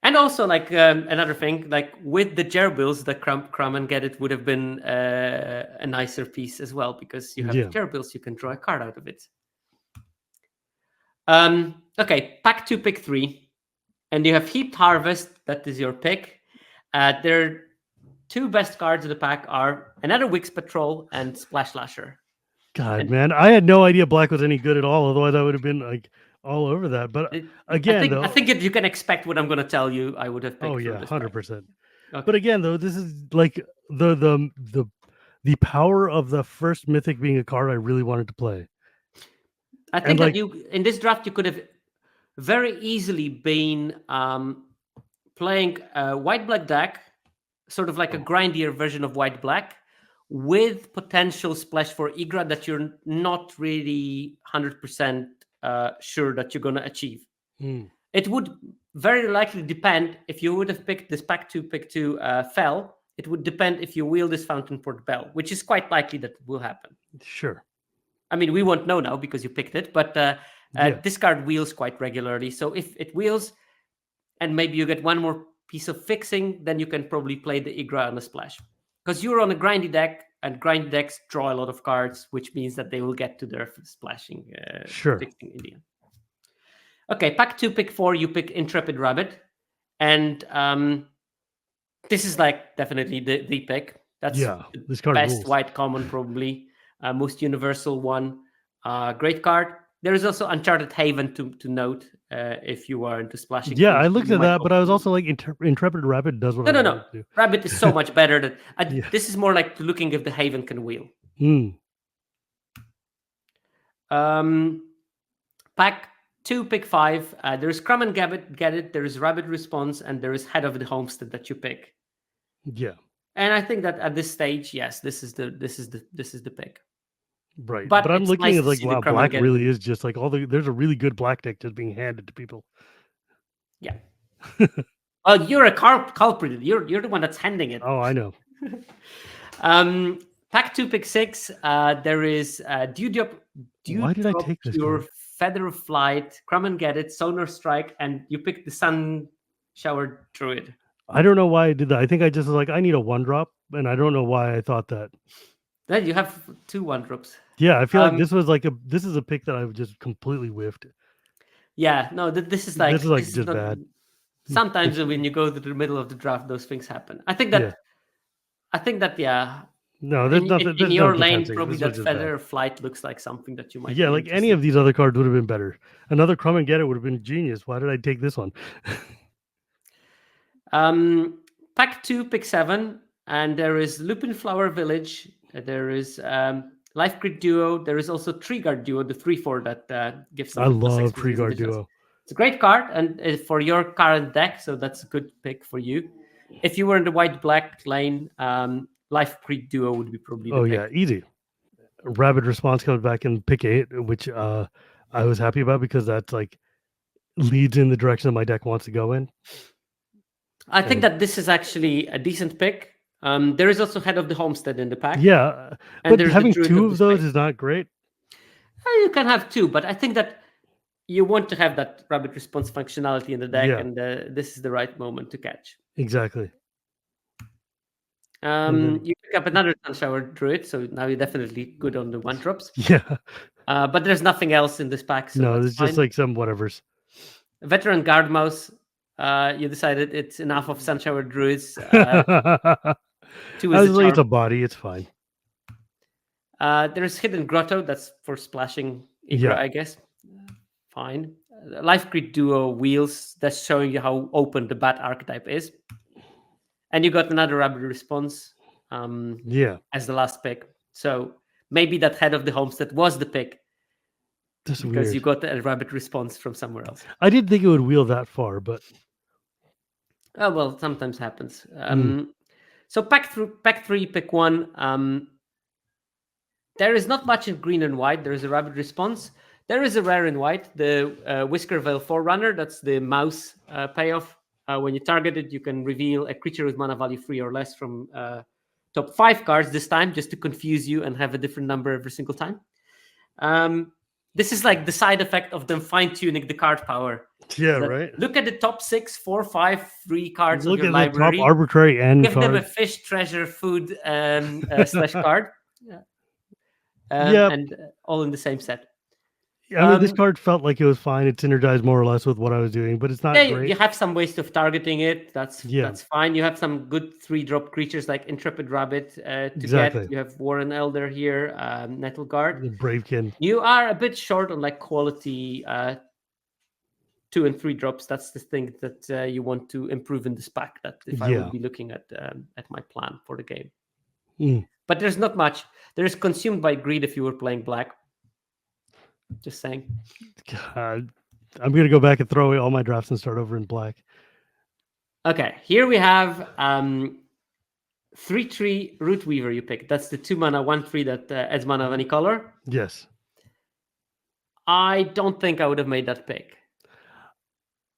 And also, like another thing, like with the Gerbills, the Crumb and Get It would have been a nicer piece as well because you have the Gerbills, you can draw a card out of it. Okay, pack 2, pick 3, and you have Heaped Harvest. That is your pick. Their 2 best cards of the pack are another Wix Patrol and Splash Lasher. God, man, I had no idea black was any good at all. Otherwise, I would have been like all over that. But again, I think if you can expect what I'm going to tell you, I would have picked. Oh yeah, 100%. Okay. But again, though, this is like the power of the first mythic being a card I really wanted to play. I think that you in this draft you could have very easily been playing a white-black deck, sort of like a grindier version of white-black, with potential splash for Igra that you're not really 100% sure that you're going to achieve. It would very likely depend if you would have picked this pack 2, pick 2 Fell. It would depend if you wheel this Fountain Port Bell, which is quite likely that will happen. Sure. I mean, we won't know now because you picked it, but this card wheels quite regularly. So if it wheels and maybe you get one more piece of fixing, then you can probably play the Igra on a splash. Because you're on a grindy deck, and grindy decks draw a lot of cards, which means that they will get to their splashing fixing in the end. Okay, pack 2, pick 4, you pick Intrepid Rabbit. And this is like definitely the pick. That's this card best rules. white common, probably. Most universal one. Great card. There is also Uncharted Haven to note if you are into splashing. Yeah, I looked at that, but I was also like, Intrepid Rabbit does what I want to do. Rabbit is so much better. This is more like looking if the Haven can wheel. Pack 2, pick 5. There's Crumb and Get It. There is Rabbit Response, and there is Head of the Homestead that you pick. Yeah. And I think that at this stage, yes, this is the pick. Right, but I'm looking at like, wow, black really is just like there's a really good black deck just being handed to people. Yeah. Oh, you're a culprit. You're the one that's handing it. Oh, I know. Pack 2, pick 6. There is Dew Why did I Drop take this Cure, card? Feather of Flight, Crumb and Get It, Sonar Strike, and you picked the Sun Shower Druid. I don't know why I did that. I think I just was like, I need a 1-drop, and I don't know why I thought that. Then you have 2 1-drops. Yeah, I feel like Um, this is a pick that I've just completely whiffed. yeah, no, this is This is like this is just not. bad. Sometimes when you go to the middle of the draft, those things happen. Yeah. I think that yeah, No, there's nothing. in There's no your lane, defensing it. probably This was that just bad. Feather of Flight looks like something that you might Yeah, be like any interested. of these other cards would have been better. Another Crumb and Get It would have been genius. Why did I take this one? Pack 2, pick 7, and there is Lupin Flower Village. There is Life Grid Duo. There is also Tree Guard Duo, the 3/4 that gives I something plus love X Tree resist and Guard vigilance. Duo. It's a great card, and for your current deck, so that's a good pick for you. If you were in the white-black lane, Life Grid Duo would be probably the Oh pick. yeah, easy. Rapid response comes back in pick 8, which I was happy about because that's like leads in the direction that my deck wants to go in. I think that this is actually a decent pick. There is also Head of the Homestead in the pack. Yeah, and but there's having the Druid 2 of the of those Space. is not great. You can have 2, but I think that you want to have that rapid response functionality in the deck, Yeah. and this is the right moment to catch. Exactly. then- You pick up another Sunshower Druid, so now you're definitely good on the 1-drops. Yeah. But there's nothing else in this pack, so No, that's it's fine. just like some whatevers. Veteran Guard Mouse. You decided it's enough of Sunshower Druids. 2 I is was a like, it's a charm. body. It's fine. There's Hidden Grotto. That's for splashing Igra, Yeah. I guess. Fine. Life Grid Duo Wheels. That's showing you how open the Bhatt archetype is. And you got another rapid response Yeah. as the last pick. So maybe that Head of the Homestead was the pick That's because weird. you got a rapid response from somewhere else. I didn't think it would wheel that far, but Oh well, sometimes happens. So pack 3, pick 1. There is not much in green and white. There is a rapid response. There is a rare in white, the Whiskervale Forerunner. That's the mouse payoff. When you target it, you can reveal a creature with mana value 3 or less from top 5 cards this time, just to confuse you and have a different number every single time. This is like the side effect of them fine-tuning the card power. yeah, right. Look at the top 6, 4, 5, 3 cards Look of your at library. the top arbitrary end Give them a card. fish, treasure, food, slash card. Yep. And all in the same set. I mean, this card felt like it was fine. It synergized more or less with what I was doing, but it's not Yeah, great. you have some ways of targeting it. That's Yeah. fine. You have some good 3-drop creatures like Intrepid Rabbit to Exactly. get. You have Warren Elder here, Nettle Guard. The Bravekin. You are a bit short on like quality 2 and 3 drops. That's the thing that you want to improve in this pack. That if I would be looking at my plan for the game. But there's not much. There is Consumed by Greed if you were playing black. Just saying. God, I'm gonna go back and throw away all my drafts and start over in black. Okay, here we have 3/3 Root Weaver you picked. That's the 2 mana 1/3 that adds mana of any color. Yes. I don't think I would have made that pick.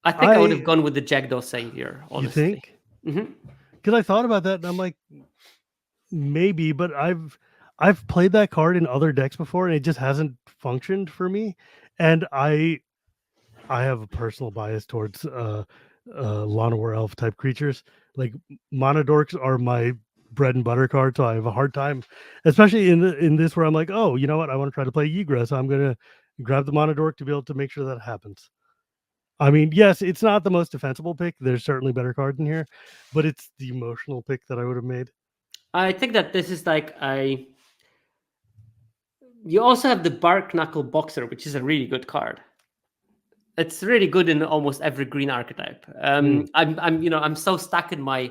I think I would have gone with the Jackdaw Savior, honestly. You think? Because I thought about that and I'm like, maybe, but I've played that card in other decks before and it just hasn't functioned for me. And I have a personal bias towards Llanowar Elf type creatures. Like Monodorks are my bread and butter card, so I have a hard time, especially in this where I'm like, oh, you know what? I want to try to play Ygra, so I'm gonna grab the Monodork to be able to make sure that happens. I mean, yes, it's not the most defensible pick. There's certainly better cards in here, but it's the emotional pick that I would have made. I think that this is like you also have the Bark Knuckle Boxer, which is a really good card. It's really good in almost every green archetype. I'm so stuck in my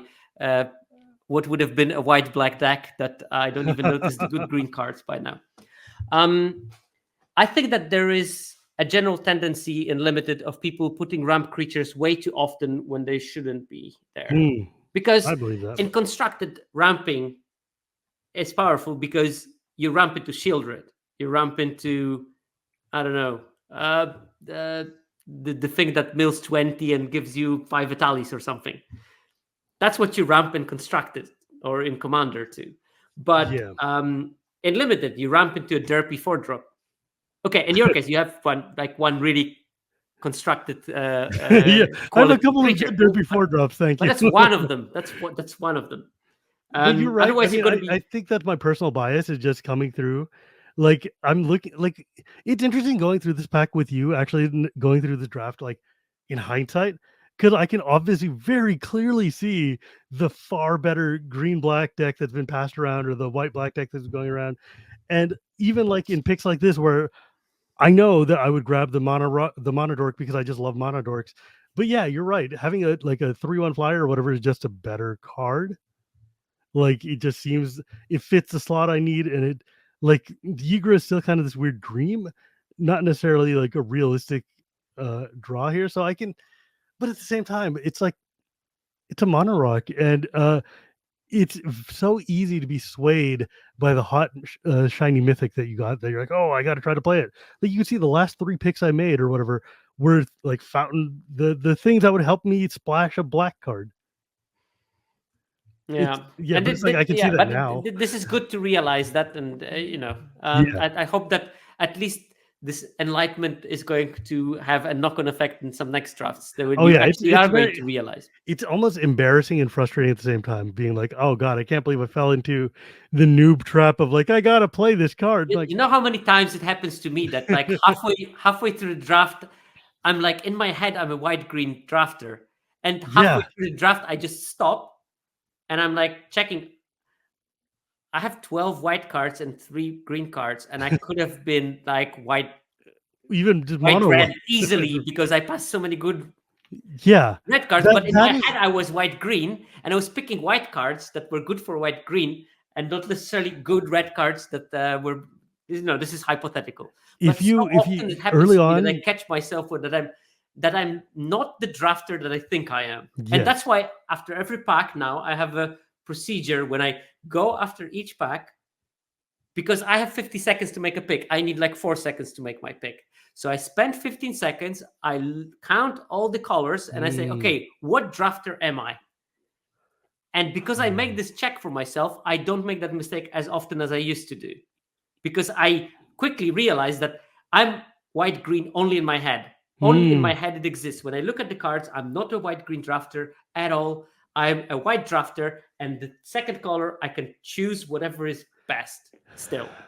what would have been a white-black deck that I don't even notice the good green cards by now. I think that there is a general tendency in Limited of people putting ramp creatures way too often when they shouldn't be there. Because I believe that. in Constructed, ramping is powerful because you ramp into Shieldred. You ramp into, I don't know, the thing that mills 20 and gives you 5 Vitalis or something. That's what you ramp in Constructed or in Commander to. But Yeah. in Limited, you ramp into a derpy 4-drop. Okay, in your case, you have one really constructed Yeah, I have a quality couple of creature. good Cool, derpy 4 drops, thank but you. that's one of them. That's one of them. But you're right. I Otherwise, you're mean, going to I be. think that my personal bias is just coming through. Like I'm looking like it's interesting going through this pack with you, actually going through the draft, like in hindsight, because I can obviously very clearly see the far better green black deck that's been passed around or the white black deck that's going around. And even like in picks like this where I know that I would grab the monodork because I just love monodorks. But yeah, you're right. Having a like a 3/1 flyer or whatever is just a better card. Like it just seems it fits the slot I need, and it like Yigra is still kind of this weird dream, not necessarily like a realistic draw here. So I can, but at the same time, it's like it's a mono rock, and it's so easy to be swayed by the hot shiny mythic that you got. That you're like, oh, I got to try to play it. Like you can see the last 3 picks I made or whatever were like fountain the things that would help me splash a black card. It's Yeah, yeah, and but it's like I can see yeah, that but now. this is good to realize that, and Yeah. I hope that at least this enlightenment is going to have a knock-on effect in some next drafts. That when Oh you yeah, actually it's are going very to realize. it's almost embarrassing and frustrating at the same time, being like, "Oh god, I can't believe I fell into the noob trap of like I gotta play this card." Like, You know how many times it happens to me that like halfway through the draft, I'm like in my head I'm a white green drafter, and halfway yeah, through the draft I just stop and I'm like checking. I have 12 white cards and 3 green cards, and I could have been like even just white mono red white. easily because I passed so many good Yeah, red cards. that But in my that is head I was white green, and I was picking white cards that were good for white green, and not necessarily good red cards that were. This is hypothetical, but so if often you it happens early to me that I on, catch myself with that I'm not the drafter that I think I am, and yes, that's why after every pack now I have a procedure when I go after each pack because I have 50 seconds to make a pick. I need like 4 seconds to make my pick. So I spend 15 seconds, count all the colors, and I say, mm, okay, what drafter am I? And because I make mm, this check for myself, I don't make that mistake as often as I used to do. Because I quickly realize that I'm white green only in my head. Only in my mm. head it exists. When I look at the cards, I'm not a white green drafter at all. I'm a white drafter, and the second color, I can choose whatever is best still. Yeah.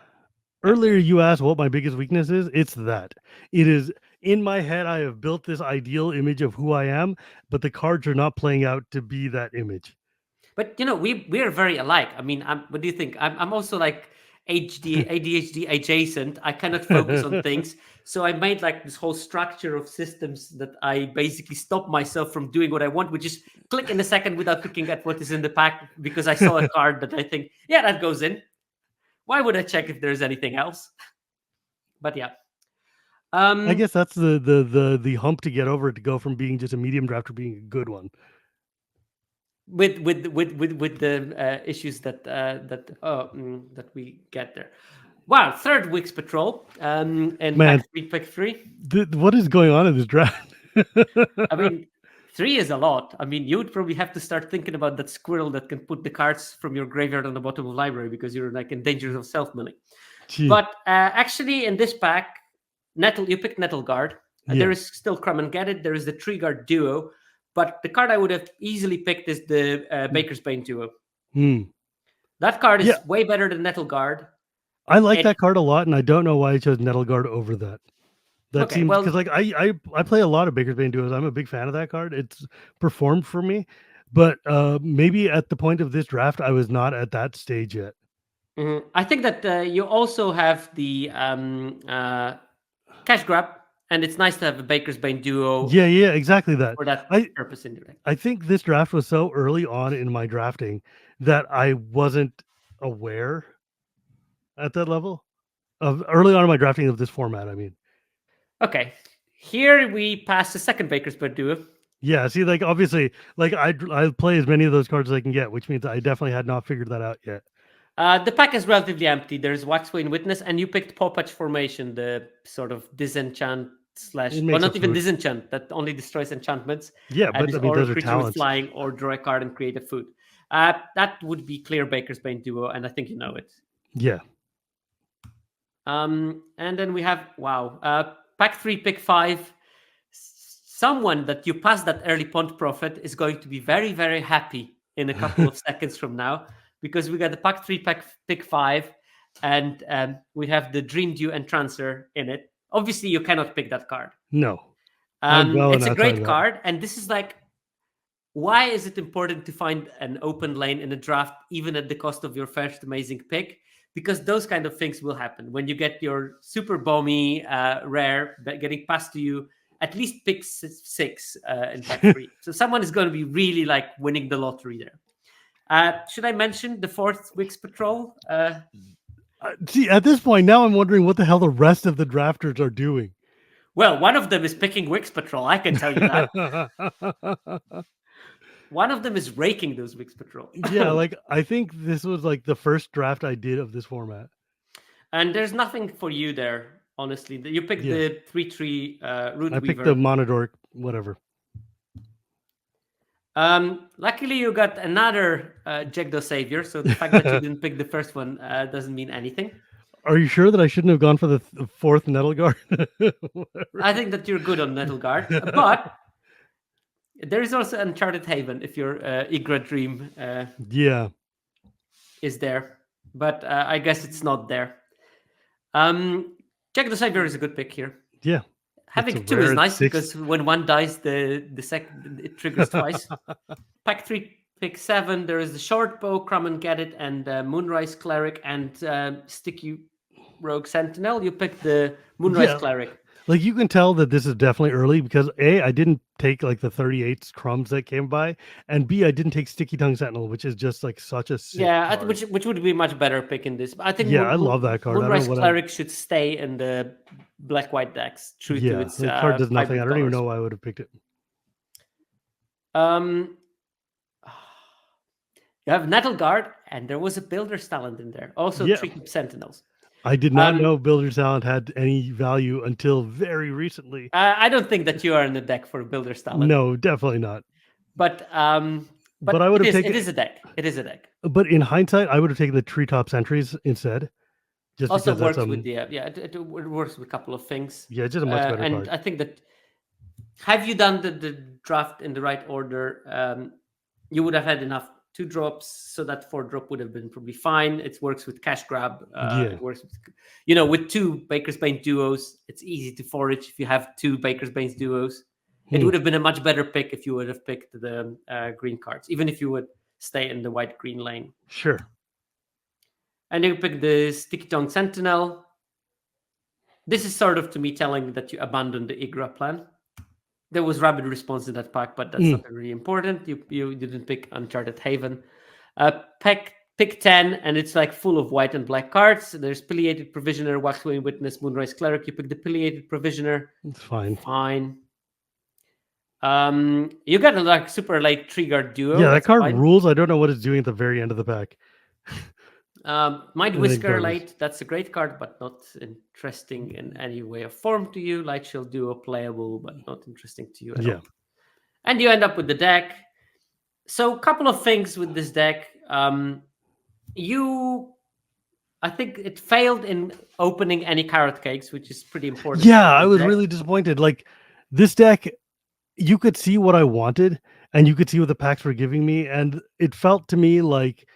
Earlier you asked what my biggest weakness is. It's that it is in my head. I have built this ideal image of who I am, but the cards are not playing out to be that image. But we are very alike. I mean, what do you think? I'm also like ADHD adjacent. I cannot focus on things, so I made like this whole structure of systems that I basically stop myself from doing what I want, which is click in a second without looking at what is in the pack because I saw a card that I think, yeah, that goes in. Why would I check if there's anything else? But yeah, I um, guess that's the hump to get over to go from being just a medium draft to being a good one. with the issues that we get there. Wow, third week's patrol, and Man, pack three. what is going on in this draft? I mean, three is a lot. I mean, you would probably have to start thinking about that squirrel that can put the cards from your graveyard on the bottom of library because you're like in danger of self milling. Gee, But actually, in this pack, you picked Nettle Guard. There yeah. is still Crumb and Get It. There is the Tree Guard duo. But the card I would have easily picked is the Baker's Bane duo. Hmm. That card Yeah, is way better than Nettle Guard. I like It that card a lot, and I don't know why I chose Nettleguard over that. That okay. seems because Well, like I play a lot of Baker's Bane duos. I'm a big fan of that card. It's performed for me, but maybe at the point of this draft, I was not at that stage yet. I think that you also have the cash grab, and it's nice to have a Baker's Bane duo Yeah, yeah, exactly that. for that I purpose in your deck. I think this draft was so early on in my drafting that I wasn't aware at that level of early on in my drafting of this format. I mean, Okay, here we pass the second Baker's Bane duo. yeah. See, like obviously, like I play as many of those cards as I can get, which means I definitely had not figured that out yet. The pack is relatively empty. There's Waxwing Witness, and you picked Paw Patch Formation, the sort of disenchant slash, It or makes not up even food. disenchant, that only destroys enchantments, Yeah, and but is I mean or a those are creature with talents. flying, or draw a card and create a food. That would be clear Baker's Bane duo, and I think you know it. Yeah. And then we have, wow, pack 3, pick 5. Someone that you pass that early Pond Prophet is going to be very, very happy in a couple of seconds from now, because we got the pack 3, pick 5, and we have the Dream Dew Entrancer in it. Obviously, you cannot pick that card. No. I'm well It's a outside great of that. card, and this is like, why is it important to find an open lane in a draft, even at the cost of your first amazing pick? Because those kind of things will happen when you get your super bomby rare getting passed to you. At least pick 6 in pack 3. So someone is going to be really like winning the lottery there. Should I mention the 4th Wix Patrol? See, at this point now, I'm wondering what the hell the rest of the drafters are doing. Well, one of them is picking Wix Patrol. I can tell you that. One of them is raking those Wix Patrol. Yeah, like I think this was like the first draft I did of this format. And there's nothing for you there, honestly. You picked Yeah. the 3/3 Root I Weaver. picked the Monodoric, whatever. Luckily, you got another Jegdo Savior, so the fact that you didn't pick the first one doesn't mean anything. Are you sure that I shouldn't have gone for the 4th Nettle Guard? I think that you're good on Nettle Guard, but there is also Uncharted Haven if your Igra Dream Yeah. is there, but I guess it's not there. Jegdo Savior is a good pick here. Yeah. Having 2 is nice because when one dies, the second it triggers twice. Pack 3, pick 7. There is the Short Bow, Crumb and Get It, and Moonrise Cleric, and Sticky Rogue Sentinel. You picked the Moonrise Cleric. Like you can tell that this is definitely early because A, I didn't take like the 38 crumbs that came by, and B, I didn't take Sticky Tongue Sentinel, which is just like such a sick card. Which would be a much better pick in this. But I think I love that card. Moonrise Cleric should stay in the black-white decks. True to its the card does nothing. I don't even colors. know why I would have picked it. You have Nettle Guard, and there was a Builder's Talent in there. Also, 3 Sentinels. I did not know Builder's Talent had any value until very recently. I don't think that you are in the deck for Builder's Talent. No, definitely not. But I would have taken. It is a deck. It is a deck. But in hindsight, I would have taken the Treetop Sentries instead. Just also works with it works with a couple of things. Yeah, just a much better and card. I think that have you done the draft in the right order, you would have had enough 2 drops, so that 4 drop would have been probably fine. It works with Cash Grab. It works with, with 2 Baker's Bane duos. It's easy to forage if you have 2 Baker's Bane duos. It would have been a much better pick if you would have picked the green cards, even if you would stay in the white-green lane. Sure. And you pick the Sticky Tongue Sentinel. This is sort of, to me, telling that you abandoned the Igra plan. There was rapid response in that pack, but that's not really important. You didn't pick Uncharted Haven. Pick 10, and it's like full of white and black cards. There's Pileated Provisioner, Waxwing Witness, Moonrise Cleric. You pick the Pileated Provisioner. It's fine. Fine. You got a like super late trigger duo. Yeah, that card rules. I don't know what it's doing at the very end of the pack. Mind Whisker Light, that's a great card, but not interesting in any way or form to you. Light Shield Duo, playable, but not interesting to you at all. And you end up with the deck. So a couple of things with this deck. I think it failed in opening any carrot cakes, which is pretty important. Yeah, I was really disappointed. Like this deck, you could see what I wanted, and you could see what the packs were giving me, and it felt to me like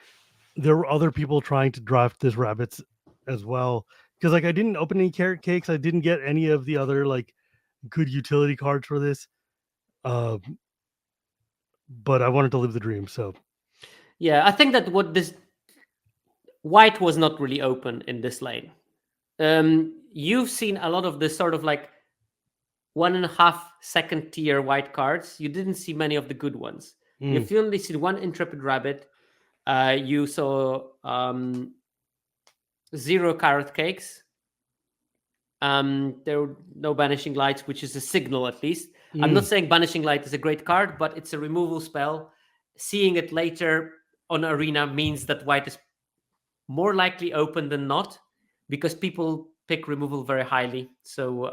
there were other people trying to draft this rabbits as well. Because like I didn't open any carrot cakes. I didn't get any of the other like good utility cards for this. But I wanted to live the dream. So yeah, I think that what this white was not really open in this lane. You've seen a lot of this sort of like 1.5 second tier white cards. You didn't see many of the good ones. You've only seen 1 Intrepid Rabbit. You saw 0 carrot cakes. There were no Banishing Lights, which is a signal at least. I'm not saying Banishing Light is a great card, but it's a removal spell. Seeing it later on Arena means that white is more likely open than not, because people pick removal very highly. So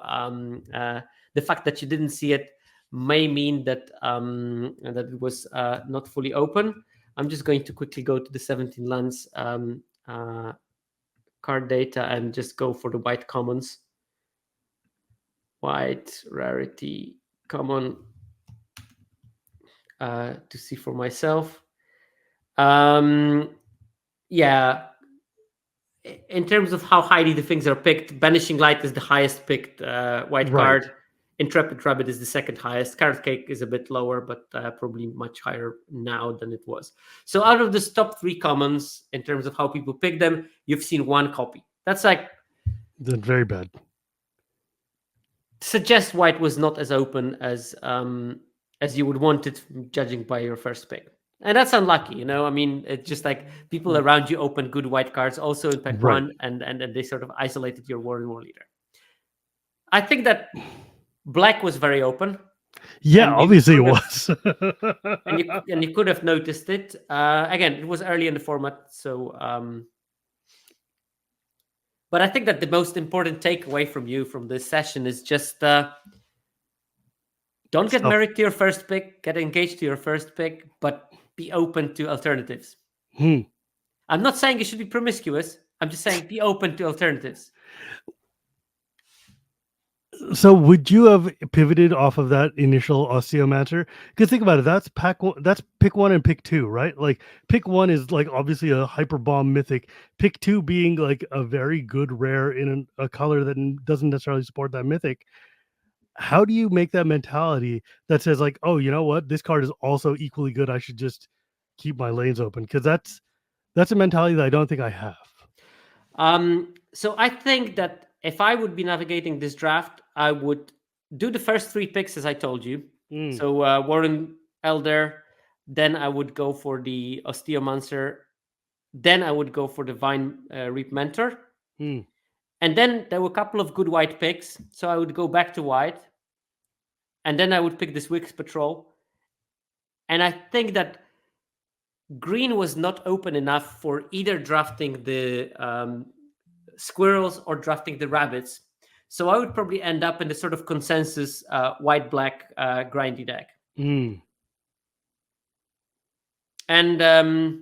the fact that you didn't see it may mean that that it was not fully open. I'm just going to quickly go to the 17 lands card data and just go for the white commons. White rarity common to see for myself. Yeah, in terms of how highly the things are picked, Banishing Light is the highest picked white Right. card. Intrepid Rabbit is the second highest. Carrot Cake is a bit lower, but probably much higher now than it was. So out of the top 3 commons, in terms of how people pick them, you've seen 1 copy. That's like That's very bad. suggests white was not as open as you would want it, judging by your first pick. And that's unlucky, I mean, it's just like people around you opened good white cards also in pack Right. 1, and they sort of isolated your war and war leader. I think that black was very open. Yeah, and you obviously it could have- was. and you could have noticed it. Again, it was early in the format, so but I think that the most important takeaway from you from this session is just don't get Stuff. married to your first pick, get engaged to your first pick, but be open to alternatives. I'm not saying you should be promiscuous. I'm just saying be open to alternatives. So would you have pivoted off of that initial osteomancer? Because think about it, that's that's pick 1 and pick 2, right? Like pick 1 is like obviously a hyper bomb mythic. Pick 2 being like a very good rare in a color that doesn't necessarily support that mythic. How do you make that mentality that says like, oh, you know what, this card is also equally good, I should just keep my lanes open? Because that's a mentality that I don't think I have. So I think that if I would be navigating this draft, I would do the first 3 picks as I told you. So Warren Elder, then I would go for the Osteomancer, then I would go for the Vine Reap Mentor. And then there were a couple of good white picks, so I would go back to white, and then I would pick this Wix Patrol. And I think that green was not open enough for either drafting the squirrels or drafting the rabbits. So I would probably end up in the sort of consensus white-black grindy deck. And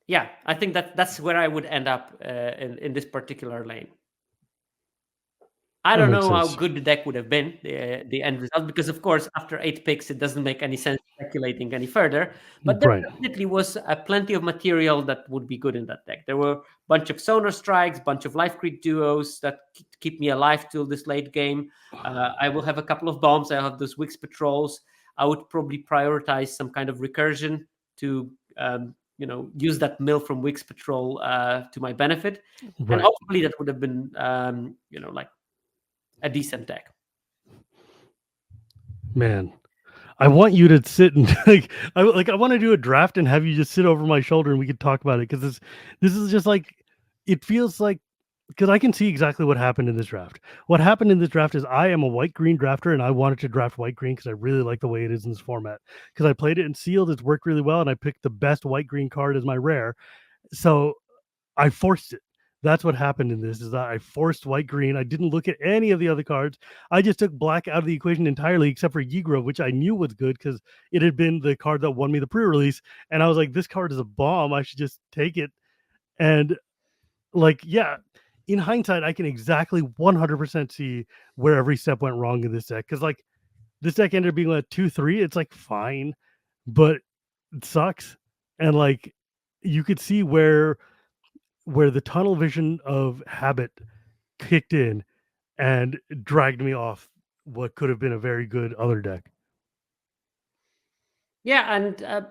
yeah, I think that's where I would end up in this particular lane. I don't know how good the deck would have been, the end result, because of course, after 8 picks, it doesn't make any sense speculating any further. But there definitely was plenty of material that would be good in that deck. There were a bunch of Sonar Strikes, bunch of Life Creep duos that keep me alive till this late game. I will have a couple of bombs. I have those Wix Patrols. I would probably prioritize some kind of recursion to use that mill from Wix Patrol to my benefit. And hopefully that would have been, like a decent deck. Man, I want you to sit and I want to do a draft and have you just sit over my shoulder and we could talk about it, because this is just like, it feels like, because I can see exactly what happened in this draft. What happened in this draft is I am a white-green drafter, and I wanted to draft white-green because I really like the way it is in this format. Because I played it in sealed, it's worked really well, and I picked the best white-green card as my rare. So I forced it. That's what happened in this, is that I forced white-green. I didn't look at any of the other cards. I just took black out of the equation entirely, except for Yigro, which I knew was good because it had been the card that won me the pre-release. And I was like, this card is a bomb. I should just take it. And like, yeah, in hindsight, I can exactly 100% see where every step went wrong in this deck. Because like this deck ended up being like 2-3. It's like fine, but it sucks. And like you could see where the tunnel vision of habit kicked in and dragged me off what could have been a very good other deck. Yeah, and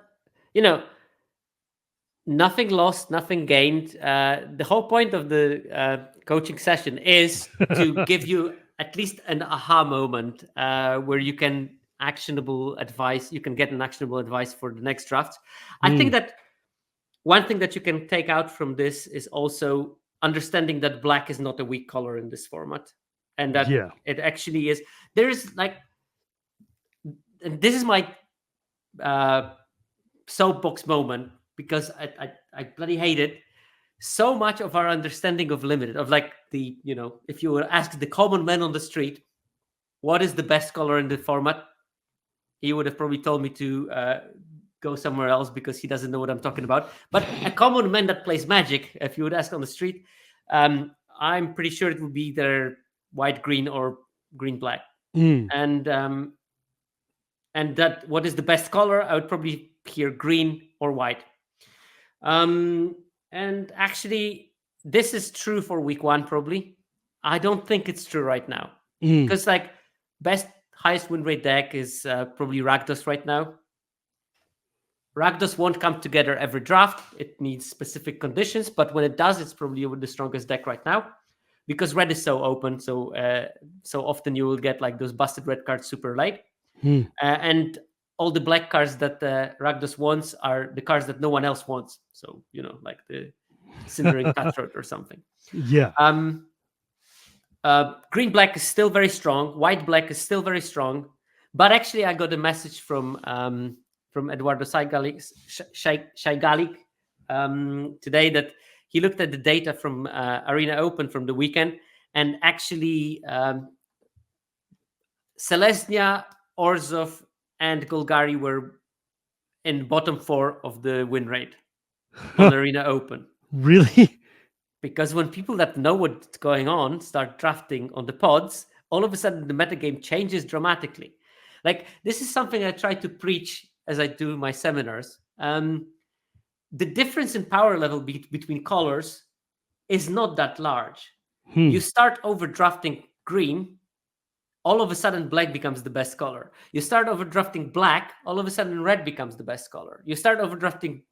nothing lost, nothing gained. The whole point of the coaching session is to give you at least an aha moment where you can you can get an actionable advice for the next draft. I think that one thing that you can take out from this is also understanding that black is not a weak color in this format, and that it actually is. There is like, and this is my soapbox moment, because I bloody hate it. So much of our understanding of limited, of like the, if you were asked the common man on the street, what is the best color in the format, he would have probably told me to go somewhere else because he doesn't know what I'm talking about. But a common man that plays Magic, if you would ask on the street, I'm pretty sure it would be either white green or green black. Mm. And that what is the best color? I would probably hear green or white. Um, and actually, this is true for week one probably. I don't think it's true right now Mm. because like best highest win rate deck is probably Rakdos right now. Rakdos won't come together every draft. It needs specific conditions, but when it does, it's probably the strongest deck right now because red is so open. So often you will get like those busted red cards super late, Mm. and all the black cards that Rakdos wants are the cards that no one else wants. So like the Cindering Cutthroat or something. Yeah. Green black is still very strong. White black is still very strong. But actually, I got a message from Eduardo Shaigalik today that he looked at the data from Arena Open from the weekend, and actually Selesnya, Orzhov, and Golgari were in bottom 4 of the win rate on Arena Open. Really? Because when people that know what's going on start drafting on the pods, all of a sudden the metagame changes dramatically. Like, this is something I try to preach as I do my seminars. The difference in power level between colors is not that large. You start overdrafting green, all of a sudden black becomes the best color. You start overdrafting black, all of a sudden red becomes the best color. You start overdrafting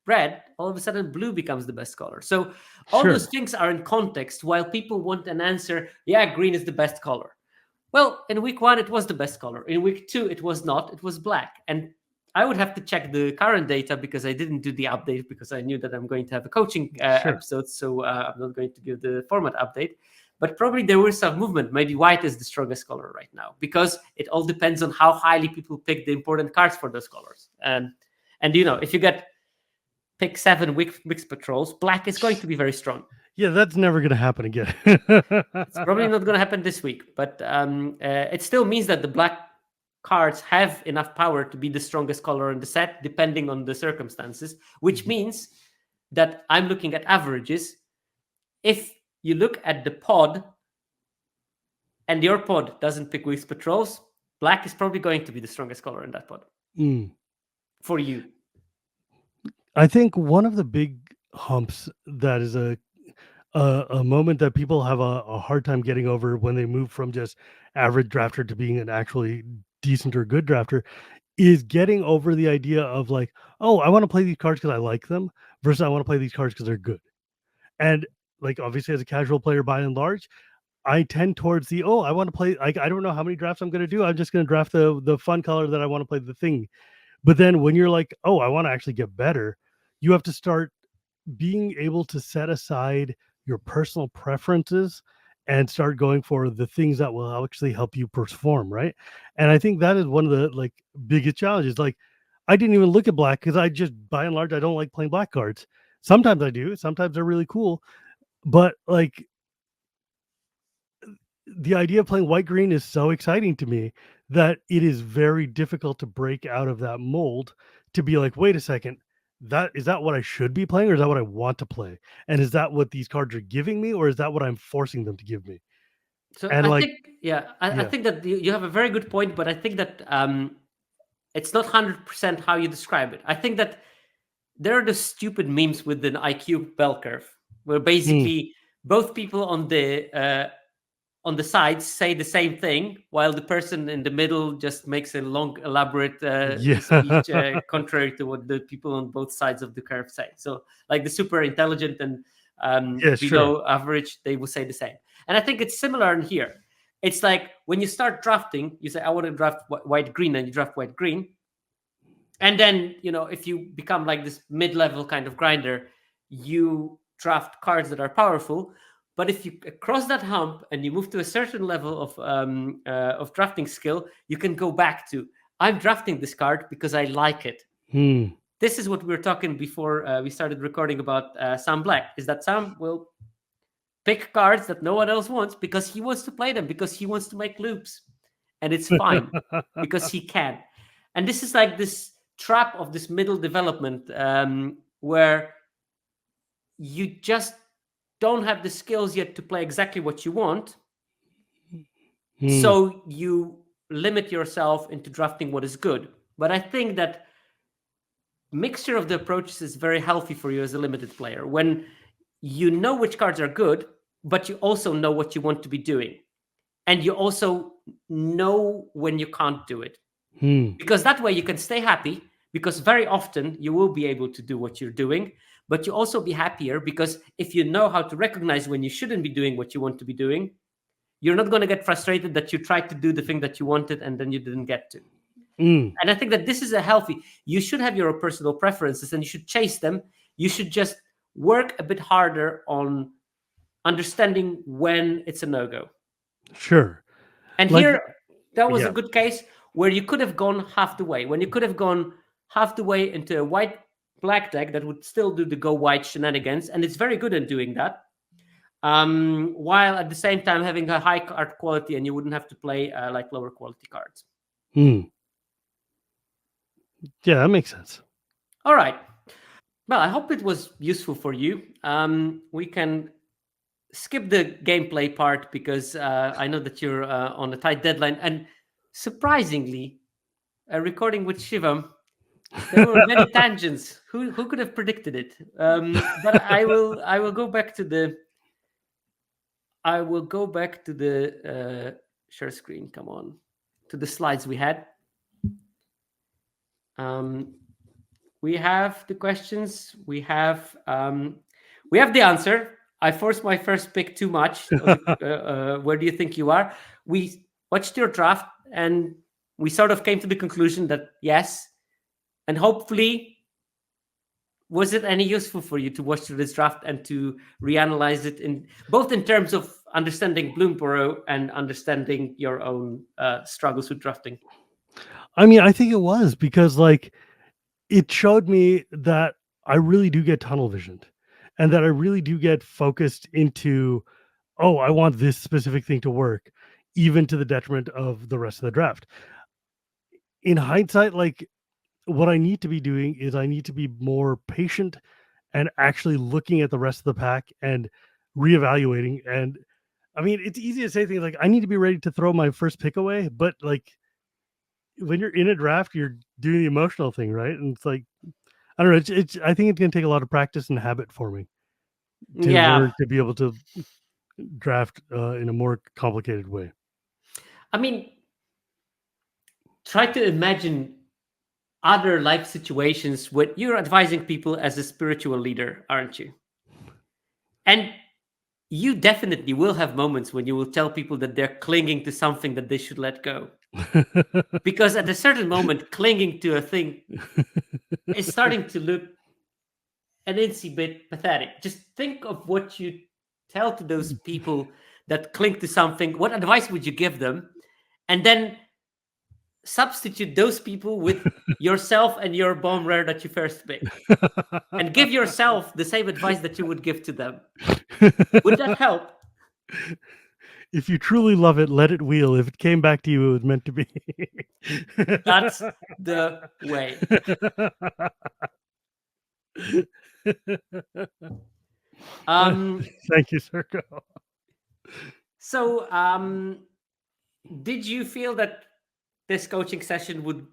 red, all of a sudden blue becomes the best color. So all Sure. those things are in context while people want an answer, yeah, green is the best color. Well, in week one, it was the best color. In week two, it was not. It was black. And I would have to check the current data because I didn't do the update because I knew that I'm going to have a coaching Sure. episode. So I'm not going to give the format update. But probably there was some movement. Maybe white is the strongest color right now because it all depends on how highly people pick the important cards for those colors. And if you get pick 7 mixed patrols, black is going to be very strong. Yeah, that's never going to happen again. It's probably not going to happen this week, but it still means that the black cards have enough power to be the strongest color in the set, depending on the circumstances, which means that I'm looking at averages. If you look at the pod and your pod doesn't pick mixed patrols, black is probably going to be the strongest color in that pod for you. I think one of the big humps that is a moment that people have a hard time getting over when they move from just average drafter to being an actually decent or good drafter is getting over the idea of like, oh, I want to play these cards because I like them versus I want to play these cards because they're good. And like, obviously, as a casual player, by and large, I tend towards the, oh, I want to play, like, I don't know how many drafts I'm going to do. I'm just going to draft the fun color that I want to play the thing. But then when you're like, oh, I want to actually get better, you have to start being able to set aside your personal preferences and start going for the things that will actually help you perform, right? And I think that is one of the like biggest challenges. Like, I didn't even look at black because I just, by and large, I don't like playing black cards. Sometimes I do. Sometimes they're really cool, but like the idea of playing white green is so exciting to me that it is very difficult to break out of that mold to be like, wait a second, that is that what I should be playing, or is that what I want to play? And is that what these cards are giving me, or is that what I'm forcing them to give me? So And I like, think, I yeah, think that you have a very good point, but I think that it's not 100% how you describe it. I think that there are the stupid memes with an IQ bell curve, where mm, basically both people on the sides say the same thing, while the person in the middle just makes a long, elaborate yeah, speech contrary to what the people on both sides of the curve say. So, like the super intelligent and yeah, sure, below average, they will say the same. And I think it's similar in here. It's like when you start drafting, you say, I want to draft white green, and you draft white green. And then, if you become like this mid-level kind of grinder, you draft cards that are powerful. But if you cross that hump and you move to a certain level of drafting skill, you can go back to, I'm drafting this card because I like it. This is what we were talking before we started recording about Sam Black, is that Sam will pick cards that no one else wants because he wants to play them, because he wants to make loops. and it's fine because he can. And this is like this trap of this middle development, where you just don't have the skills yet to play exactly what you want. Hmm. So you limit yourself into drafting what is good. But I think that mixture of the approaches is very healthy for you as a limited player when you know which cards are good, but you also know what you want to be doing, and you also know when you can't do it, Hmm. because that way you can stay happy, because very often you will be able to do what you're doing, but you also be happier because if you know how to recognize when you shouldn't be doing what you want to be doing, you're not going to get frustrated that you tried to do the thing that you wanted and then you didn't get to. Hmm. And I think that this is a healthy, you should have your personal preferences and you should chase them. You should just work a bit harder on understanding when it's a no-go. Sure. And Like, here, that was a yeah. good case where you could have gone half the way. When you could have gone half the way into a white black deck that would still do the go white shenanigans, and it's very good in doing that. While at the same time having a high card quality, and you wouldn't have to play like lower quality cards. Hmm. Yeah, that makes sense. All right. Well, I hope it was useful for you. We can skip the gameplay part because I know that you're on a tight deadline. And surprisingly, recording with Shivam, there were many tangents. Who could have predicted it? But I will go back to the share screen. Come on, to the slides we had. Um, we have the questions. We have the answer. I forced my first pick too much. On the, where do you think you are? We watched your draft and we sort of came to the conclusion that yes, and hopefully, was it any useful for you to watch through this draft and to reanalyze it in both in terms of understanding Bloomborough and understanding your own struggles with drafting? I mean, I think it was because like it showed me that I really do get tunnel visioned and that I really do get focused into, oh, I want this specific thing to work, even to the detriment of the rest of the draft. In hindsight, like what I need to be doing is I need to be more patient and actually looking at the rest of the pack and reevaluating. And I mean, it's easy to say things like I need to be ready to throw my first pick away, but like when you're in a draft, you're doing the emotional thing, right? And it's like I don't know. It's I think it's gonna take a lot of practice and habit for me to Yeah, learn to be able to draft in a more complicated way. I mean, try to imagine other life situations where you're advising people as a spiritual leader, aren't you? And you definitely will have moments when you will tell people that they're clinging to something that they should let go. Because at a certain moment, clinging to a thing is starting to look an incy bit pathetic. Just think of what you tell to those people that cling to something. What advice would you give them? And then substitute those people with yourself and your bomb rare that you first picked. And give yourself the same advice that you would give to them. Would that help? If you truly love it, let it wheel. If it came back to you, it was meant to be. That's the way. Thank you, Circo. So, did you feel that this coaching session would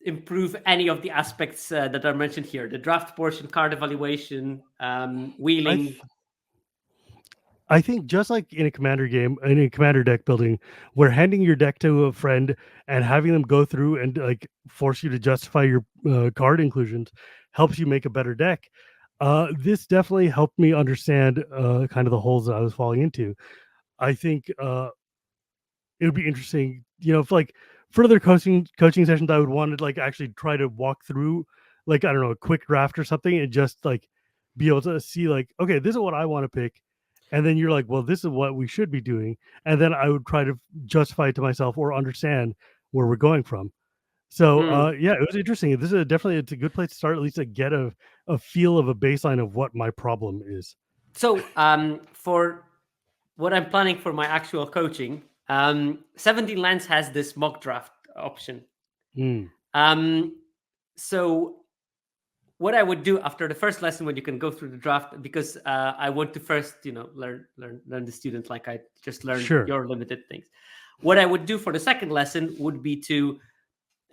improve any of the aspects that are mentioned here? The draft portion, card evaluation, I wheeling. th- I think just like in a commander game, in a commander deck building, where handing your deck to a friend and having them go through and like force you to justify your card inclusions helps you make a better deck. This definitely helped me understand kind of the holes that I was falling into. I think it would be interesting, if like further coaching sessions, I would want to like actually try to walk through like I don't know a quick draft or something and just like be able to see like okay, this is what I want to pick, and then you're like, well, this is what we should be doing, and then I would try to justify it to myself or understand where we're going from. So Hmm. yeah, it was interesting. This is definitely it's a good place to start at least to get a feel of a baseline of what my problem is. So, for what I'm planning for my actual coaching, 17 Lands has this mock draft option. Mm. So what I would do after the first lesson, when you can go through the draft, because I want to first, learn the student, like I just learned Sure. your limited things. What I would do for the second lesson would be to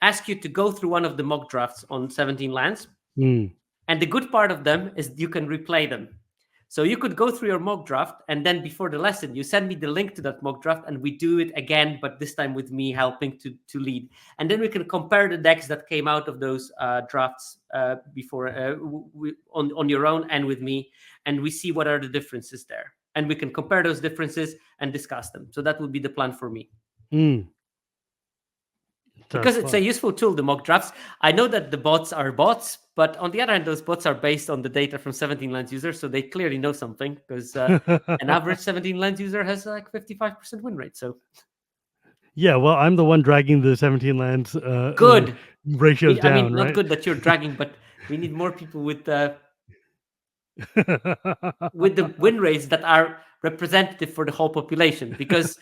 ask you to go through one of the mock drafts on 17 Lands. Mm. And the good part of them is you can replay them. So you could go through your mock draft, and then before the lesson, you send me the link to that mock draft, and we do it again, but this time with me helping to lead. And then we can compare the decks that came out of those drafts before on your own and with me, and we see what are the differences there. And we can compare those differences and discuss them. So that would be the plan for me. Mm. Because it's a useful tool, the mock drafts. I know that the bots are bots, but on the other hand, those bots are based on the data from 17 Lands users, so they clearly know something, because an average 17 Lands user has like 55% win rate. So yeah, well, I'm the one dragging the 17 Lands good ratios down, I mean, not right? good that you're dragging, but we need more people with the win rates that are representative for the whole population, because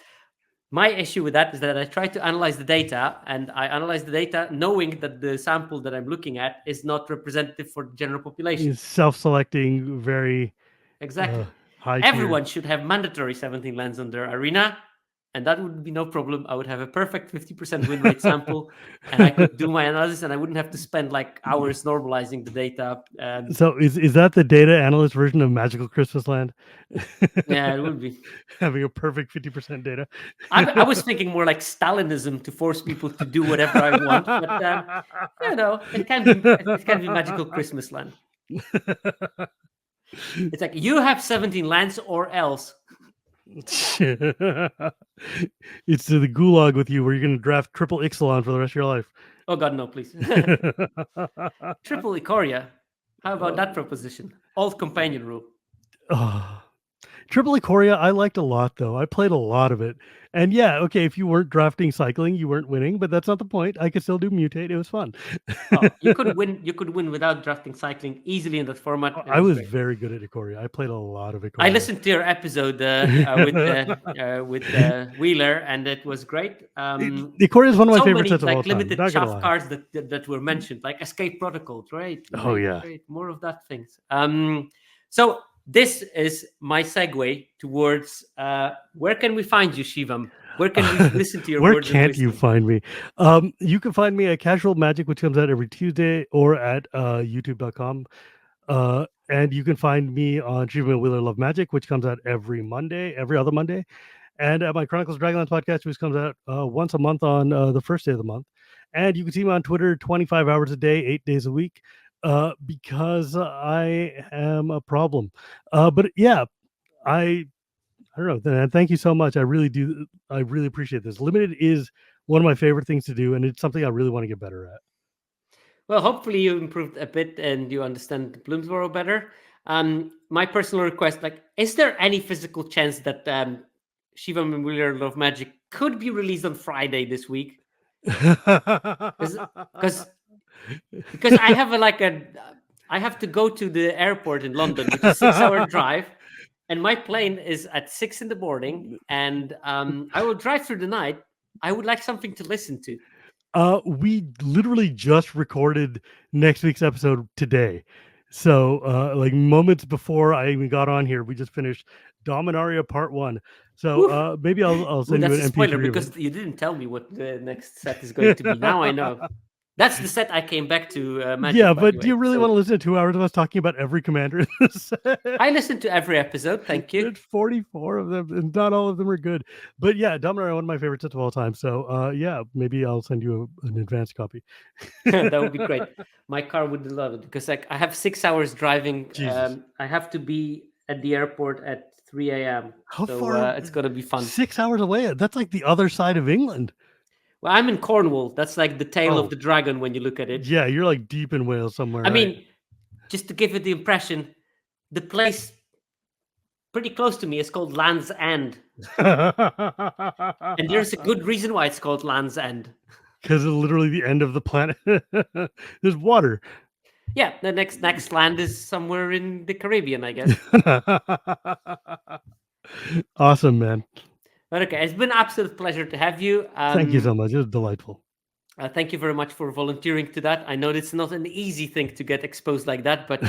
my issue with that is that I try to analyze the data, and I analyze the data knowing that the sample that I'm looking at is not representative for the general population. Self-selecting, very Exactly. high Everyone tier. should have mandatory 17 lands on their arena, and that would be no problem. I would have a perfect 50% win rate sample, and I could do my analysis, and I wouldn't have to spend like hours normalizing the data. So is that the data analyst version of Magical Christmas Land? Yeah, it would be. Having a perfect 50% data. I was thinking more like Stalinism, to force people to do whatever I want, but it can be Magical Christmas Land. It's like, you have 17 lands or else. It's the gulag with you, where you're going to draft triple Ixalan for the rest of your life. Oh God, no, please. Triple Ikoria. How about that proposition? Old companion rule. Triple Ikoria, I liked a lot, though. I played a lot of it. And yeah, okay, if you weren't drafting cycling, you weren't winning, but that's not the point. I could still do mutate. It was fun. You could win. You could win without drafting cycling easily in that format. I was very good at Ikoria. I played a lot of Ikoria. I listened to your episode with Wheeler, and it was great. Ikoria is one of my favorite sets of all time. Limited chaff cards that were mentioned, like Escape Protocol, right? Oh yeah, great. More of that things. So this is my segue towards where can we find you, Shivam? Where can we listen to your where words? Where can't you find me? You can find me at Casual Magic, which comes out every Tuesday, or at youtube.com. And you can find me on Shivam and Wheeler Love Magic, which comes out every other Monday. And at my Chronicles of Dragonlance podcast, which comes out once a month on the first day of the month. And you can see me on Twitter 25 hours a day, 8 days a week, because I am a problem. But yeah, I don't know. Thank you so much. I really do. I really appreciate this. Limited is one of my favorite things to do, and it's something I really want to get better at. Well, hopefully you improved a bit and you understand Bloomsboro better. My personal request, is there any physical chance that Shivam and Wheeler Love Magic could be released on Friday this week? Because I have I have to go to the airport in London, which is a 6-hour drive, and my plane is at 6 in the morning, and I will drive through the night. I would like something to listen to. We literally just recorded next week's episode today. So moments before I even got on here, we just finished Dominaria Part 1. So maybe I'll send you an MP3. Spoiler, because you didn't tell me what the next set is going to be. Now I know. That's the set I came back to. Magic, yeah, but do you really want to listen to 2 hours of us talking about every commander in the set? I listened to every episode. Thank you. There's 44 of them, and not all of them are good. But yeah, Dominaria, one of my favorite sets of all time. So yeah, maybe I'll send you an advanced copy. That would be great. My car would love it, because I have 6 hours driving. I have to be at the airport at 3 a.m. How far? It's going to be fun. 6 hours away. That's like the other side of England. Well, I'm in Cornwall. That's like the tail of the dragon when you look at it. Yeah, you're like deep in Wales somewhere. I mean, just to give it the impression, the place pretty close to me is called Land's End. And there's a good reason why it's called Land's End. Because it's literally the end of the planet. There's water. Yeah, the next land is somewhere in the Caribbean, I guess. Awesome, man. But okay, it's been an absolute pleasure to have you. Thank you so much. It was delightful. Thank you very much for volunteering to that. I know it's not an easy thing to get exposed like that, but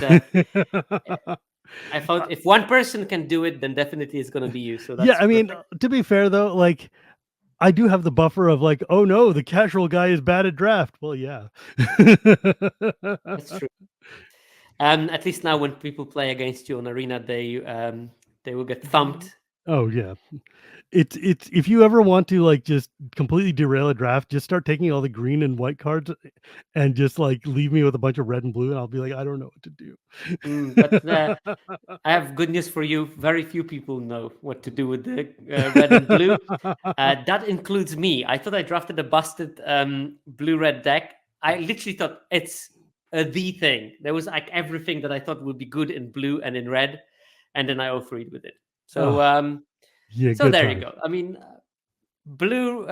I found if one person can do it, then definitely it's going to be you. So Yeah, that's I mean, perfect. to be fair though, like I do have the buffer of like, oh no, the casual guy is bad at draft. Well, yeah. That's true. At least now when people play against you on Arena, they will get thumped. Oh yeah. It's if you ever want to like just completely derail a draft, just start taking all the green and white cards and just like leave me with a bunch of red and blue, and I'll be like, I don't know what to do. But I have good news for you. Very few people know what to do with the red and blue. That includes me. I thought I drafted a busted blue-red deck. I literally thought it's the thing. There was like everything that I thought would be good in blue and in red, and then I overread with it. So, Oh, yeah, so good there you time. go. I mean, blue.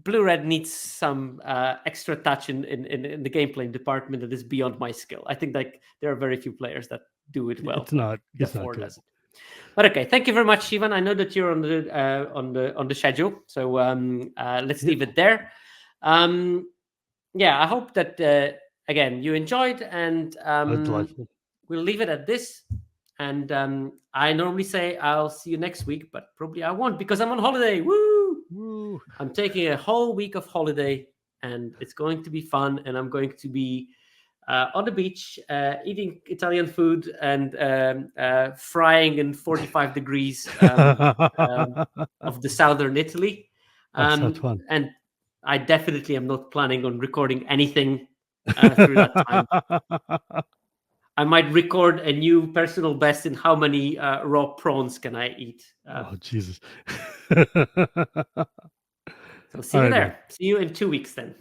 Blue red needs some extra touch in the gameplay department that is beyond my skill. I think like there are very few players that do it well. It's not Therefore, good. does it. But okay, thank you very much, Shivan. I know that you're on the schedule, so let's leave it there. Yeah, I hope that again you enjoyed, and Delightful. we'll leave it at this. And I normally say I'll see you next week, but probably I won't because I'm on holiday. Woo! Woo. I'm taking a whole week of holiday, and it's going to be fun. And I'm going to be on the beach, eating Italian food and frying in 45 degrees of the southern Italy. Oh, sounds fun. And I definitely am not planning on recording anything through that time. I might record a new personal best in how many raw prawns can I eat. Oh, Jesus. So see All you right, man. there. See you in 2 weeks then.